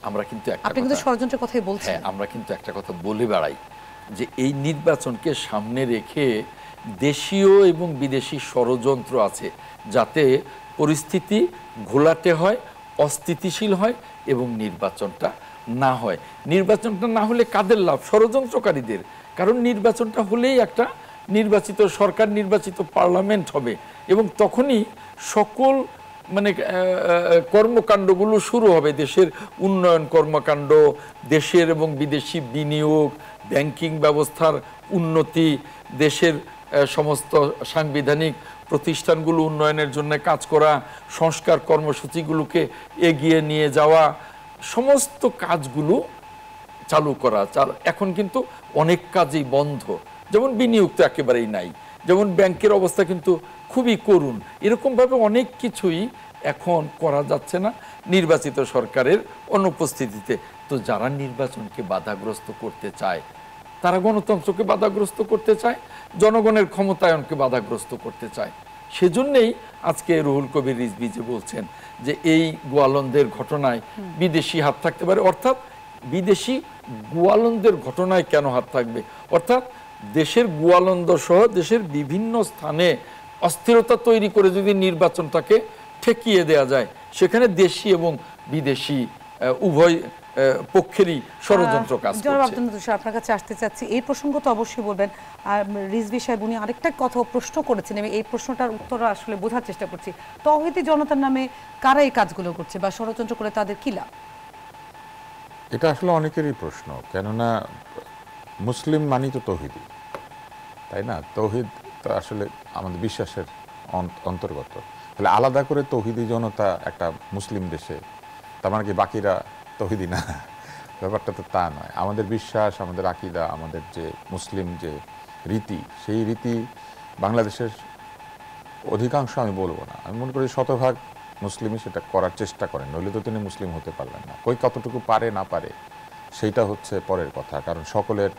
আমরা কিন্তু আপনি কিন্তু ষড়যন্ত্রের কথাই বলছেন। আমরা কিন্তু একটা কথা বলে বেড়াই যে এই নির্বাচনকে সামনে রেখে দেশীয় এবং বিদেশি ষড়যন্ত্র আছে, যাতে পরিস্থিতি ঘোলাটে হয়, অস্থিতিশীল হয় এবং নির্বাচনটা না হয়। নির্বাচনটা না হলে কাদের লাভ? ষড়যন্ত্রকারীদের। কারণ নির্বাচনটা হলেই একটা নির্বাচিত সরকার, নির্বাচিত পার্লামেন্ট হবে এবং তখনই সকল কর্মকাণ্ডগুলো শুরু হবে। দেশের উন্নয়ন কর্মকাণ্ড, দেশের এবং বিদেশি বিনিয়োগ, ব্যাংকিং ব্যবস্থার উন্নতি, দেশের সমস্ত সাংবিধানিক প্রতিষ্ঠানগুলো উন্নয়নের জন্য কাজ করা, সংস্কার কর্মসূচিগুলোকে এগিয়ে নিয়ে যাওয়া, সমস্ত কাজগুলো চালু করা। এখন কিন্তু অনেক কাজই বন্ধ, যেমন বিনিয়োগ তো একেবারেই নাই, যেমন ব্যাংকের অবস্থা কিন্তু খুবই করুণ। এরকমভাবে অনেক কিছুই এখন করা যাচ্ছে না নির্বাচিত সরকারের অনুপস্থিতিতে। তো যারা নির্বাচনকে বাধাগ্রস্ত করতে চায়, তারা গণতন্ত্রকে বাধাগ্রস্ত করতে চায়, জনগণের ক্ষমতায়নকে বাধাগ্রস্ত করতে চায়। সেজন্যেই আজকে রুহুল কবির রিজভী যে বলছেন যে এই গোয়ালন্দের ঘটনায় বিদেশি হাত থাকতে পারে, অর্থাৎ বিদেশি গোয়ালন্দের ঘটনায় কেন হাত থাকবে? অর্থাৎ দেশের গোয়ালন্দ সহ দেশের বিভিন্ন স্থানে অস্থিরতা তৈরি করে যদি নির্বাচনটাকে ঠেকিয়ে দেওয়া যায়, সেখানে দেশি এবং বিদেশি উভয় পক্ষেরই ষড়যন্ত্র কাজ করছে। আপনার কাছে আসতে চাচ্ছি, এই প্রসঙ্গ তো অবশ্যই বলবেন। আর রিজভী সাহেব উনি আরেকটা কথা প্রশ্ন করেছেন, আমি এই প্রশ্নটার উত্তর আসলে বোঝার চেষ্টা করছি। তৌহিদি জনতার নামে কারা এই কাজগুলো করছে বা ষড়যন্ত্র করে তাদের কি লাভ? এটা আসলে অনেকেরই প্রশ্ন, কেননা মুসলিম মানি তো তৌহিদি, তাই না? তৌহিদ তো আসলে আমাদের বিশ্বাসের অন্তর্গত। তাহলে আলাদা করে তৌহিদি জনতা একটা মুসলিম দেশে, তার মানে কি বাকিরা তৌহিদি না? ব্যাপারটা তো তা নয়। আমাদের বিশ্বাস, আমাদের আকীদা, আমাদের যে মুসলিম যে রীতি, সেই রীতি বাংলাদেশের অধিকাংশ, আমি বলবো না, আমি মনে করি শতভাগ মুসলিমই সেটা করার চেষ্টা করেন, নইলে তো তিনি মুসলিম হতে পারলেন না। কই কতটুকু পারে না পারে সেইটা হচ্ছে পরের কথা, কারণ সকলের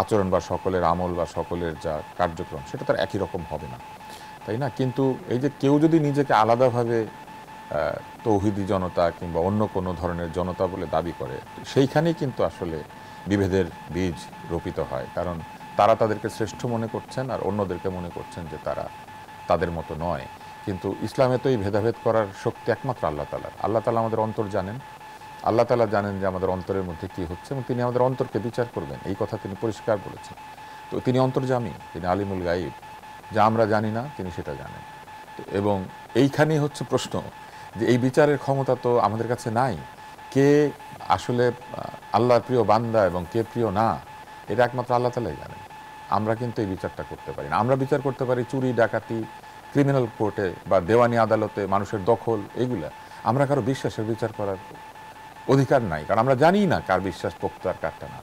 আচরণ বা সকলের আমল বা সকলের যা কার্যক্রম সেটা তার একই রকম হবে না, তাই না? কিন্তু এই যে কেউ যদি নিজেকে আলাদাভাবে তৌহিদি জনতা কিংবা অন্য কোনো ধরনের জনতা বলে দাবি করে, সেইখানেই কিন্তু আসলে বিভেদের বীজ রোপিত হয়, কারণ তারা তাদেরকে শ্রেষ্ঠ মনে করছেন আর অন্যদেরকে মনে করছেন যে তারা তাদের মতো নয়। কিন্তু ইসলামে তো এই ভেদাভেদ করার শক্তি একমাত্র আল্লাহ তাআলার। আল্লাহ তাআলা আমাদের অন্তর জানেন, আল্লাহ তাআলা জানেন যে আমাদের অন্তরের মধ্যে কি হচ্ছে এবং তিনি আমাদের অন্তরকে বিচার করবেন, এই কথা তিনি পরিষ্কার বলেছেন। তো তিনি অন্তর্যামী, তিনি আলিমুল গায়ব, যা আমরা জানি না তিনি সেটা জানেন। এবং এইখানেই হচ্ছে প্রশ্ন যে এই বিচারের ক্ষমতা তো আমাদের কাছে নাই। কে আসলে আল্লাহর প্রিয় বান্দা এবং কে প্রিয় না, এটা একমাত্র আল্লাহ তাআলাই জানেন। আমরা কিন্তু এই বিচারটা করতে পারি না। আমরা বিচার করতে পারি চুরি, ডাকাতি, ক্রিমিনাল কোর্টে বা দেওয়ানি আদালতে মানুষের দখল, এগুলা। আমরা কারো বিশ্বাসের বিচার করার অধিকার নাই, কারণ আমরা জানি না কার বিশ্বাস পোক্ত আর কারটা না।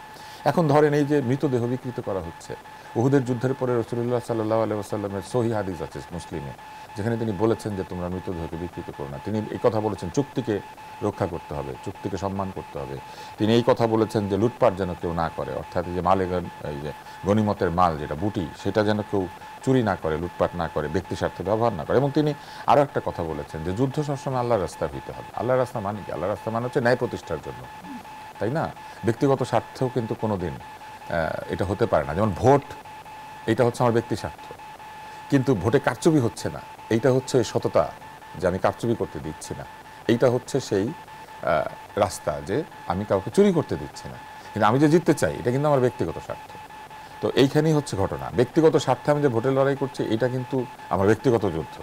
এখন ধরেন এই যে মৃতদেহ বিকৃত করা হচ্ছে, উহুদের যুদ্ধের পরে রাসূলুল্লাহ সাল্লাল্লাহু আলাইহি ওয়াসাল্লামের সহিহ হাদিস আছে মুসলিমে, যেখানে তিনি বলেছেন যে তোমরা মৃতদেহকে বিকৃত করো না। তিনি এই কথা বলেছেন চুক্তিকে রক্ষা করতে হবে, চুক্তিকে সম্মান করতে হবে। তিনি এই কথা বলেছেন যে লুটপাট যেন কেউ না করে, অর্থাৎ এই যে এই যে গনিমতের মাল যেটা বুটি, সেটা যেন কেউ চুরি না করে, লুটপাট না করে, ব্যক্তি স্বার্থে ব্যবহার না করে। এবং তিনি আরও একটা কথা বলেছেন যে যুদ্ধ সবসময় আল্লাহর রাস্তায় হইতে হবে। আল্লাহর রাস্তা মানে কি? আল্লাহর রাস্তা মানে হচ্ছে ন্যায় প্রতিষ্ঠার জন্য, তাই না? ব্যক্তিগত স্বার্থেও কিন্তু কোনো দিন এটা হতে পারে না। যেমন ভোট, এটা হচ্ছে আমার ব্যক্তি স্বার্থ, কিন্তু ভোটে কারচুপি হচ্ছে না, এইটা হচ্ছে সততা, যে আমি কারচুপি করতে দিচ্ছি না। এইটা হচ্ছে সেই রাস্তা যে আমি কাউকে চুরি করতে দিচ্ছি না, কিন্তু আমি যে জিততে চাই এটা কিন্তু আমার ব্যক্তিগত স্বার্থ। তো এইখানেই হচ্ছে ঘটনা, ব্যক্তিগত স্বার্থে আমি যে ভোটের লড়াই করছি এটা কিন্তু আমার ব্যক্তিগত যুদ্ধ,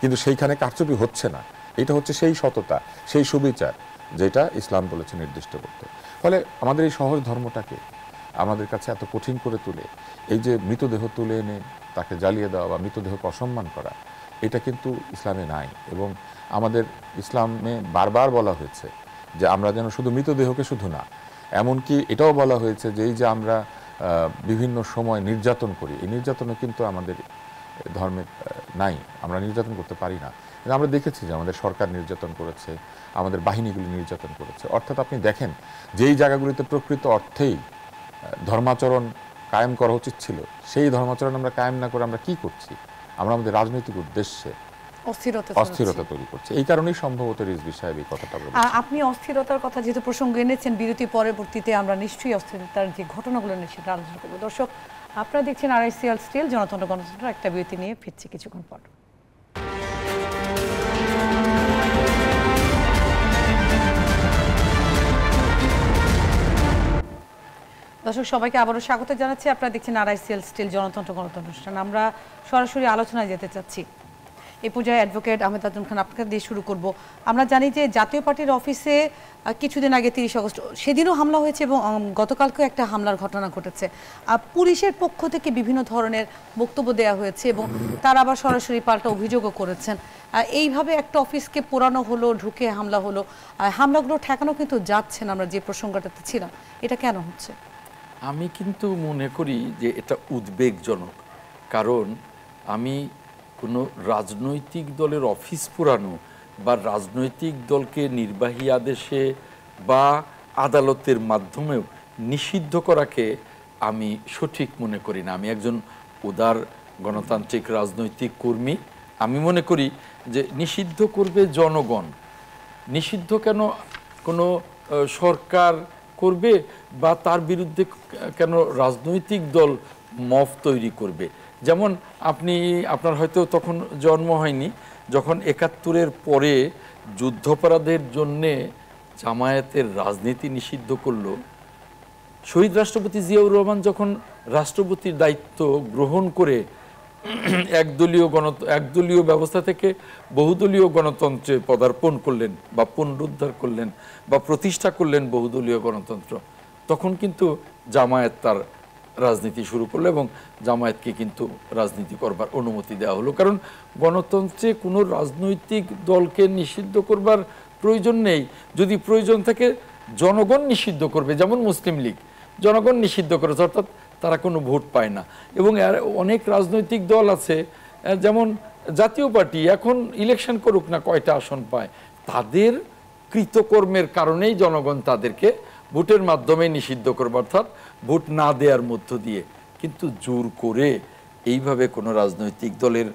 কিন্তু সেইখানে কারচুপি হচ্ছে না। এটা হচ্ছে সেই সততা, সেই সুবিচার যেটা ইসলাম বলেছে নির্দিষ্ট করতে। ফলে আমাদের এই সহজ ধর্মটাকে আমাদের কাছে এত কঠিন করে তুলে এই যে মৃতদেহ তুলে এনে তাকে জ্বালিয়ে দেওয়া বা মৃতদেহকে অসম্মান করা, এটা কিন্তু ইসলামে নাই। এবং আমাদের ইসলামে বারবার বলা হয়েছে যে আমরা যেন শুধু মৃতদেহকে শুধু না, এমনকি এটাও বলা হয়েছে যে এই যে আমরা বিভিন্ন সময় নির্যাতন করি, এই নির্যাতনও কিন্তু আমাদের ধর্মে নাই, আমরা নির্যাতন করতে পারি না। আমরা দেখেছি যে আমাদের সরকার নির্যাতন করেছে, আমাদের বাহিনীগুলি নির্যাতন করেছে। অর্থাৎ আপনি দেখেন যেই জায়গাগুলিতে প্রকৃত অর্থেই ধর্মাচরণ কায়েম করা উচিত ছিল, সেই ধর্মাচরণ আমরা কায়েম না করে আমরা কি করছি? আমরা আমাদের রাজনৈতিক উদ্দেশ্যে অস্থিরতা তৈরি করছে। এই কারণেই সম্ভবত রিজভী সাহেব এই কথাটা বলেছেন। আপনি অস্থিরতার কথা যেহেতু প্রসঙ্গ এনেছেন, বিরতি পরবর্তীতে আমরা নিশ্চয়ই অস্থিরতার যে ঘটনাগুলো নিয়ে সেটা আলোচনা করবো। দর্শক, আপনারা দেখছেন আরআইসিএল স্টিল জনতন্ত্র গণতন্ত্র, একটা বিরতি নিয়ে ফিরছি কিছুক্ষণ পর। দর্শক, সবাইকে আবারও স্বাগত জানাচ্ছি। আপনারা দেখছেন আরআইসিএল স্টিল জনতন্ত্র গণতন্ত্র অনুষ্ঠান। আমরা সরাসরি আলোচনায় যেতে চাচ্ছি। এই পর্যায়ে অ্যাডভোকেট আহমেদ আজম খান, আপনাকে দিয়ে শুরু করব। আমরা জানি যে জাতীয় পার্টির অফিসে কিছুদিন আগে 30 আগস্ট সেদিনও হামলা হয়েছে এবং গতকালকেও একটা হামলার ঘটনা ঘটেছে। পুলিশের পক্ষ থেকে বিভিন্ন ধরনের বক্তব্য দেওয়া হয়েছে এবং তারা আবার সরাসরি পাল্টা অভিযোগও করেছেন। এইভাবে একটা অফিসকে পোড়ানো হলো, ঢুকে হামলা হলো, হামলাগুলো ঠেকানো কিন্তু যাচ্ছে না। আমরা যে প্রসঙ্গটাতে ছিলাম, এটা কেন হচ্ছে? আমি কিন্তু মনে করি যে এটা উদ্বেগজনক, কারণ আমি কোনো রাজনৈতিক দলের অফিস পুরানো বা রাজনৈতিক দলকে নির্বাহী আদেশে বা আদালতের মাধ্যমেও নিষিদ্ধ করাকে আমি সঠিক মনে করি না। আমি একজন উদার গণতান্ত্রিক রাজনৈতিক কর্মী। আমি মনে করি যে নিষিদ্ধ করবে জনগণ, নিষিদ্ধ কেন কোনো সরকার করবে বা তার বিরুদ্ধে কেন রাজনৈতিক দল মফ তৈরি করবে। যেমন আপনার হয়তো তখন জন্ম হয়নি, যখন ৭১-এর পরে যুদ্ধাপরাধের জন্যে জামায়াতের রাজনীতি নিষিদ্ধ করলো, শহীদ রাষ্ট্রপতি জিয়াউর রহমান যখন রাষ্ট্রপতির দায়িত্ব গ্রহণ করে একদলীয় ব্যবস্থা থেকে বহুদলীয় গণতন্ত্রে পদার্পণ করলেন বা পুনরুদ্ধার করলেন বা প্রতিষ্ঠা করলেন বহুদলীয় গণতন্ত্র, তখন কিন্তু জামায়াত তার রাজনীতি শুরু করলো এবং জামায়াতকে কিন্তু রাজনীতি করবার অনুমতি দেওয়া হলো। কারণ গণতন্ত্রে কোনো রাজনৈতিক দলকে নিষিদ্ধ করবার প্রয়োজন নেই। যদি প্রয়োজন থাকে জনগণ নিষিদ্ধ করবে, যেমন মুসলিম লীগ জনগণ নিষিদ্ধ করেছে, অর্থাৎ তারা কোনো ভোট পায় না। এবং অনেক রাজনৈতিক দল আছে, যেমন জাতীয় পার্টি এখন ইলেকশন করুক না কয়টা আসন পায়, তাদের কৃতকর্মের কারণেই জনগণ তাদেরকে ভোটের মাধ্যমে নিষিদ্ধ করবে, অর্থাৎ ভোট না দেওয়ার মধ্য দিয়ে। কিন্তু জোর করে এইভাবে কোনো রাজনৈতিক দলের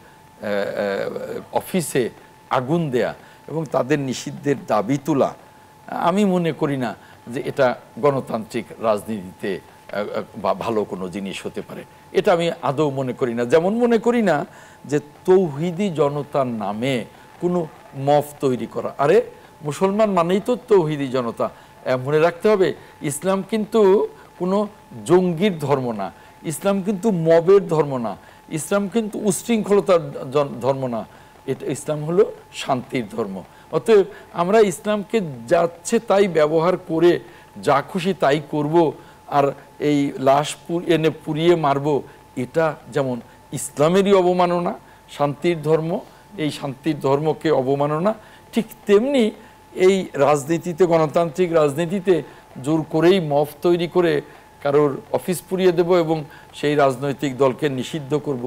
অফিসে আগুন দেয়া এবং তাদের নিষিদ্ধের দাবি তোলা, আমি মনে করি না যে এটা গণতান্ত্রিক রাজনীতিতে ভালো কোনো জিনিস হতে পারে। এটা আমি আদৌ মনে করি না। যেমন মনে করি না যে তৌহিদি জনতার নামে কোনো মফ তৈরি করা। আরে মুসলমান মানেই তো তৌহিদি জনতা। মনে রাখতে হবে, ইসলাম কিন্তু কোনো জঙ্গির ধর্ম না, ইসলাম কিন্তু মবের ধর্ম না, ইসলাম কিন্তু উশৃঙ্খলতার ধর্ম না, এটা ইসলাম হলো শান্তির ধর্ম। অতএব আমরা ইসলামকে যাচ্ছে তাই ব্যবহার করে যা খুশি তাই করব, আর এই লাশ এনে পুড়িয়ে মারব, এটা যেমন ইসলামেরই অবমাননা, শান্তির ধর্ম, এই শান্তির ধর্মকে অবমাননা, ঠিক তেমনি এই রাজনীতিতে, গণতান্ত্রিক রাজনীতিতে জোর করেই মফ তৈরি করে কারোর অফিস পুড়িয়ে দেব এবং সেই রাজনৈতিক দলকে নিষিদ্ধ করব,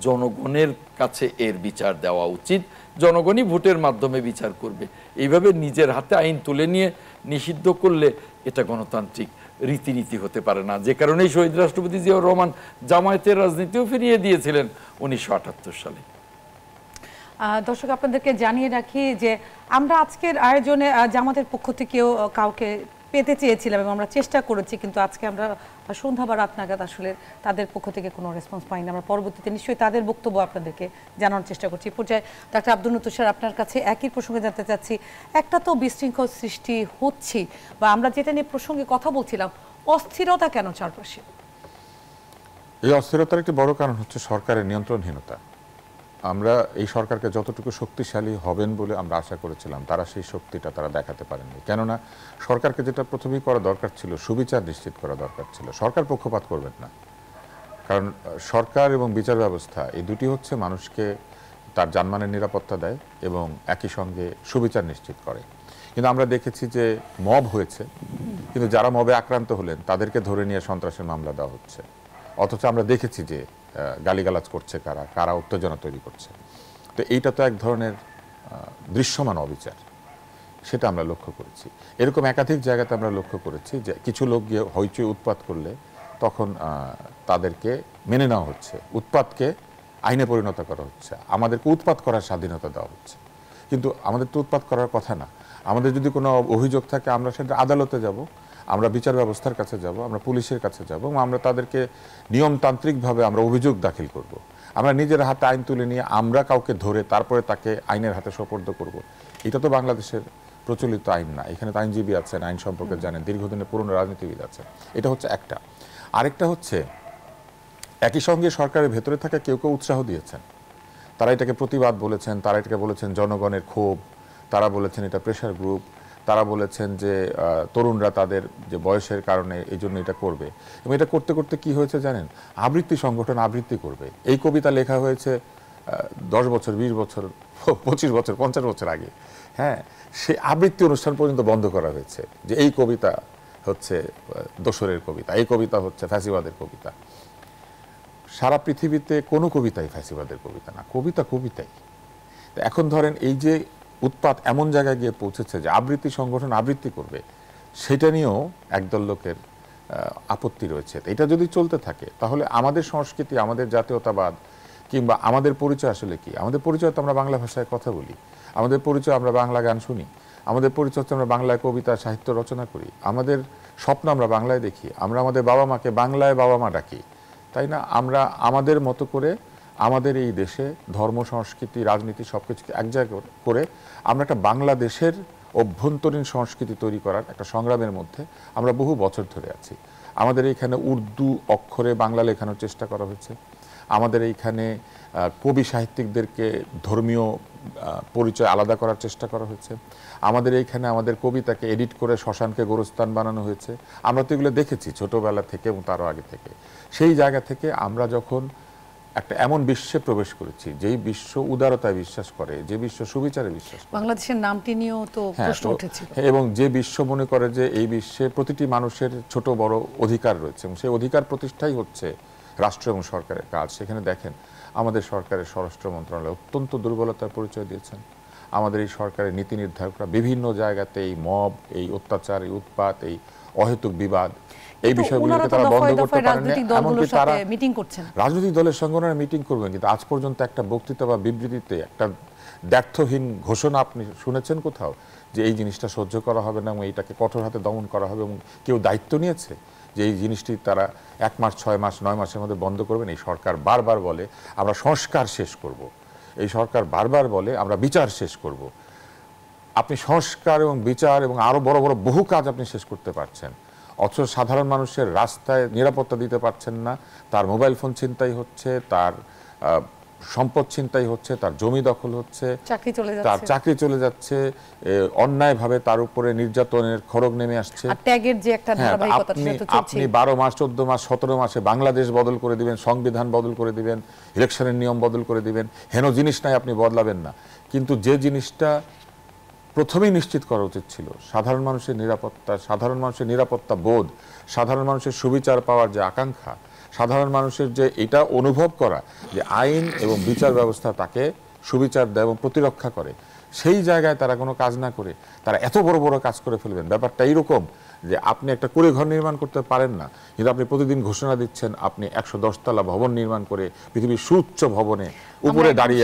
জনগণের কাছে এর বিচার দেওয়া উচিত। জনগণই ভোটের মাধ্যমে বিচার করবে। এইভাবে নিজের হাতে আইন তুলে নিয়ে নিষিদ্ধ করলে এটা গণতান্ত্রিক রীতিনীতি হতে পারে না। যে কারণেই শহীদ রাষ্ট্রপতি জিয়াউর রহমান জামায়াতের রাজনীতিও ফিরিয়ে দিয়েছিলেন 1978 সালে। দর্শক, আপনাদেরকে জানিয়ে রাখি যে আমরা আজকের আয়োজনে জামাতের পক্ষ থেকেও কাউকে পেতে চেয়েছিলাম এবং আমরা চেষ্টা করেছি, কিন্তু আজকে আমরা সন্ধ্যা বা রাত নাগাদ আসলে তাদের পক্ষ থেকে কোনো রেসপন্স পাইনি। আমরা পরবর্তীতে নিশ্চয়ই তাদের বক্তব্য আপনাদেরকে জানানোর চেষ্টা করছি। পর্যায়ে ডাক্তার আব্দুল নূর তুষার, আপনার কাছে একই প্রসঙ্গে জানতে চাচ্ছি, একটা তো বিশৃঙ্খল সৃষ্টি হচ্ছে, বা আমরা যেটা নিয়ে প্রসঙ্গে কথা বলছিলাম, অস্থিরতা কেন চারপাশে? এই অস্থিরতার একটি বড় কারণ হচ্ছে সরকারের নিয়ন্ত্রণহীনতা। আমরা এই সরকারকে যতটুকু শক্তিশালী হবেন বলে আমরা আশা করেছিলাম, তারা সেই শক্তিটা তারা দেখাতে পারেননি। কেননা সরকারকে যেটা প্রথমেই করা দরকার ছিল, সুবিচার নিশ্চিত করা দরকার ছিল। সরকার পক্ষপাত করবেন না, কারণ সরকার এবং বিচার ব্যবস্থা এই দুটি হচ্ছে মানুষকে তার জানমালের নিরাপত্তা দেয় এবং একই সঙ্গে সুবিচার নিশ্চিত করে। কিন্তু আমরা দেখেছি যে মব হয়েছে, কিন্তু যারা মবে আক্রান্ত হলেন তাদেরকে ধরে নিয়ে সন্ত্রাসের মামলা দেওয়া হচ্ছে। অথচ আমরা দেখেছি যে গালিগালাজ করছে কারা, কারা উত্তেজনা তৈরি করছে। তো এইটা তো এক ধরনের দৃশ্যমান অবিচার, সেটা আমরা লক্ষ্য করেছি। এরকম একাধিক জায়গাতে আমরা লক্ষ্য করেছি যে কিছু লোক গিয়ে হইচই উৎপাত করলে তখন তাদেরকে মেনে নেওয়া হচ্ছে, উৎপাতকে আইনে পরিণত করা হচ্ছে, আমাদেরকে উৎপাত করার স্বাধীনতা দেওয়া হচ্ছে। কিন্তু আমাদের তো উৎপাত করার কথা না। আমাদের যদি কোনো অভিযোগ থাকে আমরা সেটা আদালতে যাব, আমরা বিচার ব্যবস্থার কাছে যাব, আমরা পুলিশের কাছে যাব এবং আমরা তাদেরকে নিয়মতান্ত্রিকভাবে আমরা অভিযোগ দাখিল করব। আমরা নিজের হাতে আইন তুলে নিয়ে আমরা কাউকে ধরে তারপরে তাকে আইনের হাতে সোপর্দ করব, এটা তো বাংলাদেশের প্রচলিত আইন না। এখানে তো আইনজীবী আছেন, আইন সম্পর্কে জানেন, দীর্ঘদিনের পুরনো রাজনীতিবিদ আছেন। এটা হচ্ছে একটা। আরেকটা হচ্ছে একই সঙ্গে সরকারের ভেতরে থাকা কেউ কেউ উৎসাহ দিয়েছেন, তারা এটাকে প্রতিবাদ বলেছেন, তারা এটাকে বলেছেন জনগণের ক্ষোভ, তারা বলেছেন এটা প্রেশার গ্রুপ, তারা বলেছেন যে তরুণরা তাদের যে বয়সের কারণে এই জন্য এটা করবে। এবং এটা করতে করতে কি হয়েছে জানেন, আবৃত্তি সংগঠন আবৃত্তি করবে। এই কবিতা লেখা হয়েছে 10 বছর, 20 বছর, 25 বছর, 50 বছর আগে। হ্যাঁ, সেই আবৃত্তি অনুষ্ঠান পর্যন্ত বন্ধ করা হয়েছে যে এই কবিতা হচ্ছে দোসরের কবিতা, এই কবিতা হচ্ছে ফ্যাসিবাদের কবিতা। সারা পৃথিবীতে কোনো কবিতাই ফ্যাসিবাদের কবিতা না, কবিতা কবিতাই। এখন ধরেন এই যে উৎপাত এমন জায়গায় গিয়ে পৌঁছেছে যে আবৃত্তি সংগঠন আবৃত্তি করবে, সেটা নিয়েও একদল লোকের আপত্তি রয়েছে। এটা যদি চলতে থাকে তাহলে আমাদের সংস্কৃতি, আমাদের জাতীয়তাবাদ কিংবা আমাদের পরিচয় আসলে কি? আমাদের পরিচয় তো আমরা বাংলা ভাষায় কথা বলি, আমাদের পরিচয় আমরা বাংলা গান শুনি, আমাদের পরিচয় হচ্ছে আমরা বাংলায় কবিতা সাহিত্য রচনা করি, আমাদের স্বপ্ন আমরা বাংলায় দেখি, আমরা আমাদের বাবা মাকে বাংলায় বাবা মা ডাকি, তাই না? আমরা আমাদের মতো করে আমাদের এই দেশে ধর্ম, সংস্কৃতি, রাজনীতি সবকিছুকে এক জায়গায় করে আমরা একটা বাংলাদেশের অভ্যন্তরীণ সংস্কৃতি তৈরি করার একটা সংগ্রামের মধ্যে আমরা বহু বছর ধরে আছি। আমাদের এইখানে উর্দু অক্ষরে বাংলা লেখানোর চেষ্টা করা হয়েছে, আমাদের এইখানে কবি সাহিত্যিকদেরকে ধর্মীয় পরিচয় আলাদা করার চেষ্টা করা হয়েছে, আমাদের এইখানে আমাদের কবিতাকে এডিট করে শ্মশানকে গোরস্থান বানানো হয়েছে। আমরা তো এগুলো দেখেছি ছোটবেলা থেকে এবং তারও আগে থেকে। সেই জায়গা থেকে আমরা যখন একটা এমন বিশ্বে প্রবেশ করেছি যেই বিশ্ব উদারতায় বিশ্বাস করে, যে বিশ্ব সুবিচারে বিশ্বাস করে, বাংলাদেশের নামটি নিয়েও তো প্রশ্ন উঠেছিল, এবং যে বিশ্ব মনে করে যে এই বিশ্বে প্রতিটি মানুষের ছোট বড় অধিকার রয়েছে এবং সেই অধিকার প্রতিষ্ঠাই হচ্ছে রাষ্ট্র এবং সরকারের কাজ। সেখানে দেখেন আমাদের সরকারের স্বরাষ্ট্র মন্ত্রণালয় অত্যন্ত দুর্বলতার পরিচয় দিয়েছেন। আমাদের এই সরকারের নীতি নির্ধারকরা বিভিন্ন জায়গাতে এই মব, এই অত্যাচার, এই উৎপাত, এই অহেতুক বিবাদ, এই বিষয়গুলোকে তারা বন্ধ করতে পারেন। এমনকি তারা মিটিং করছেন, রাজনৈতিক দলের সঙ্গে ওনারা মিটিং করবেন, কিন্তু আজ পর্যন্ত একটা বক্তৃতা বা বিবৃতিতে একটা দ্ব্যর্থহীন ঘোষণা আপনি শুনেছেন কোথাও যে এই জিনিসটা সহ্য করা হবে না এবং এইটাকে কঠোর হাতে দমন করা হবে, এবং কেউ দায়িত্ব নিয়েছে যে এই জিনিসটি তারা 1 মাস, 6 মাস, 9 মাসের মধ্যে বন্ধ করবেন? এই সরকার বারবার বলে আমরা সংস্কার শেষ করব, এই সরকার বারবার বলে আমরা বিচার শেষ করব। আপনি সংস্কার এবং বিচার এবং আরো বড় বড় বহু কাজ আপনি শেষ করতে পারছেন, অথচ সাধারণ মানুষের রাস্তায় নিরাপত্তা দিতে পারছেন না। তার মোবাইল ফোন ছিনতাই হচ্ছে, তার সম্পদ ছিনতাই হচ্ছে, তার জমি দখল হচ্ছে, তার চাকরি চলে যাচ্ছে, অন্যায়ভাবে তার উপরে নির্যাতনের খড়গ নেমে আসছে। আপনি 12 মাস, 14 মাস, 17 মাসে বাংলাদেশ বদল করে দিবেন, সংবিধান বদল করে দিবেন, ইলেকশনের নিয়ম বদল করে দিবেন, হেন জিনিস নাই আপনি বদলাবেন না। কিন্তু যে জিনিসটা প্রথমেই নিশ্চিত করা উচিত ছিল, সাধারণ মানুষের নিরাপত্তা, সাধারণ মানুষের নিরাপত্তা বোধ, সাধারণ মানুষের সুবিচার পাওয়ার যে আকাঙ্ক্ষা, সাধারণ মানুষের যে এটা অনুভব করা যে আইন এবং বিচার ব্যবস্থা তাকে সুবিচার দেয় এবং প্রতিরক্ষা করে, সেই জায়গায় তারা কোনো কাজ না করে তারা এত বড় বড় কাজ করে ফেলবেন। ব্যাপারটা এইরকম যে আপনি একটা কুড়ে ঘর নির্মাণ করতে পারেন না, কিন্তু আপনি প্রতিদিন ঘোষণা দিচ্ছেন আপনি 110 তলা ভবন নির্মাণ করে পৃথিবীর সুউচ্চ ভবনে উপরে দাঁড়িয়ে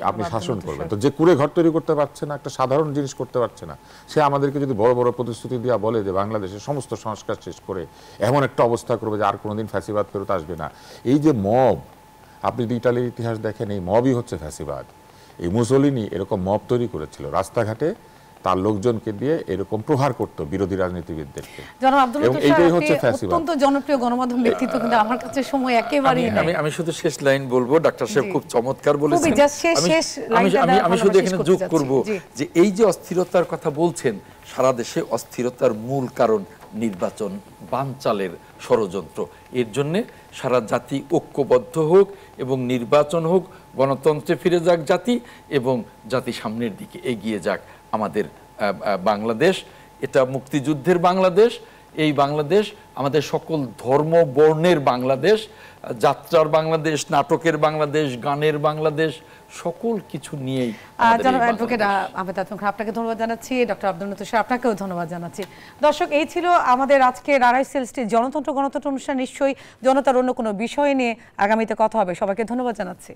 আপনি শাসন করবেন। তো যে কুড়ে ঘর তৈরি করতে পারছে না, একটা সাধারণ জিনিস করতে পারছে না, সে আমাদেরকে যদি বড় বড় প্রতিশ্রুতি দিয়ে বলে যে বাংলাদেশের সমস্ত সংস্কার শেষ করে এমন একটা অবস্থা করবে যে আর কোনোদিন ফ্যাসিবাদ ফেরত আসবে না। এই যে মব, আপনি যদি ইটালির ইতিহাস দেখেন, এই মবই হচ্ছে ফ্যাসিবাদ। এই মুসোলিনি এরকম মব তৈরি করেছিল, রাস্তাঘাটে তার লোকজনকে দিয়ে এরকম প্রহার করতো বিরোধী রাজনীতিবিদদেরকে। এবং এইটাই হচ্ছে ফ্যাসিবাদ। অত্যন্ত জনপ্রিয় গণমাধ্যম ব্যক্তিত্ব, কিন্তু আমার কাছে সময় একেবারেই নাই। আমি শুধু শেষ লাইন বলবো, ডাক্তার সাহেব খুব চমৎকার বলেছেন। আমি শুধু এখানে যোগ করব যে এই যে অস্থিরতার কথা বলছেন, সারা দেশে অস্থিরতার মূল কারণ নির্বাচন বানচালের ষড়যন্ত্র। এর জন্য সারা জাতি ঐক্যবদ্ধ হোক এবং নির্বাচন হোক, গণতন্ত্রে ফিরে যাক জাতি এবং জাতি সামনের দিকে এগিয়ে যাক। আমাদের বাংলাদেশ এটা মুক্তিযুদ্ধের বাংলাদেশ, এই বাংলাদেশ আমাদের সকল ধর্ম বর্ণের বাংলাদেশ, যাত্রার বাংলাদেশ, নাটকের বাংলাদেশ, গানের বাংলাদেশ, সকল কিছু নিয়েই। জনাব অ্যাডভোকেট আহমেদ আতম খান, আপনাকে ধন্যবাদ জানাচ্ছি। ডক্টর আব্দুল লতিফ স্যার, আপনাকেও ধন্যবাদ জানাচ্ছি। দর্শক, এই ছিল আমাদের আজকের আড়াইসেল স্টিল গণতন্ত্র অনুষ্ঠান। নিশ্চয়ই জনতার অন্য কোনো বিষয় নিয়ে আগামীতে কথা হবে। সবাইকে ধন্যবাদ জানাচ্ছি।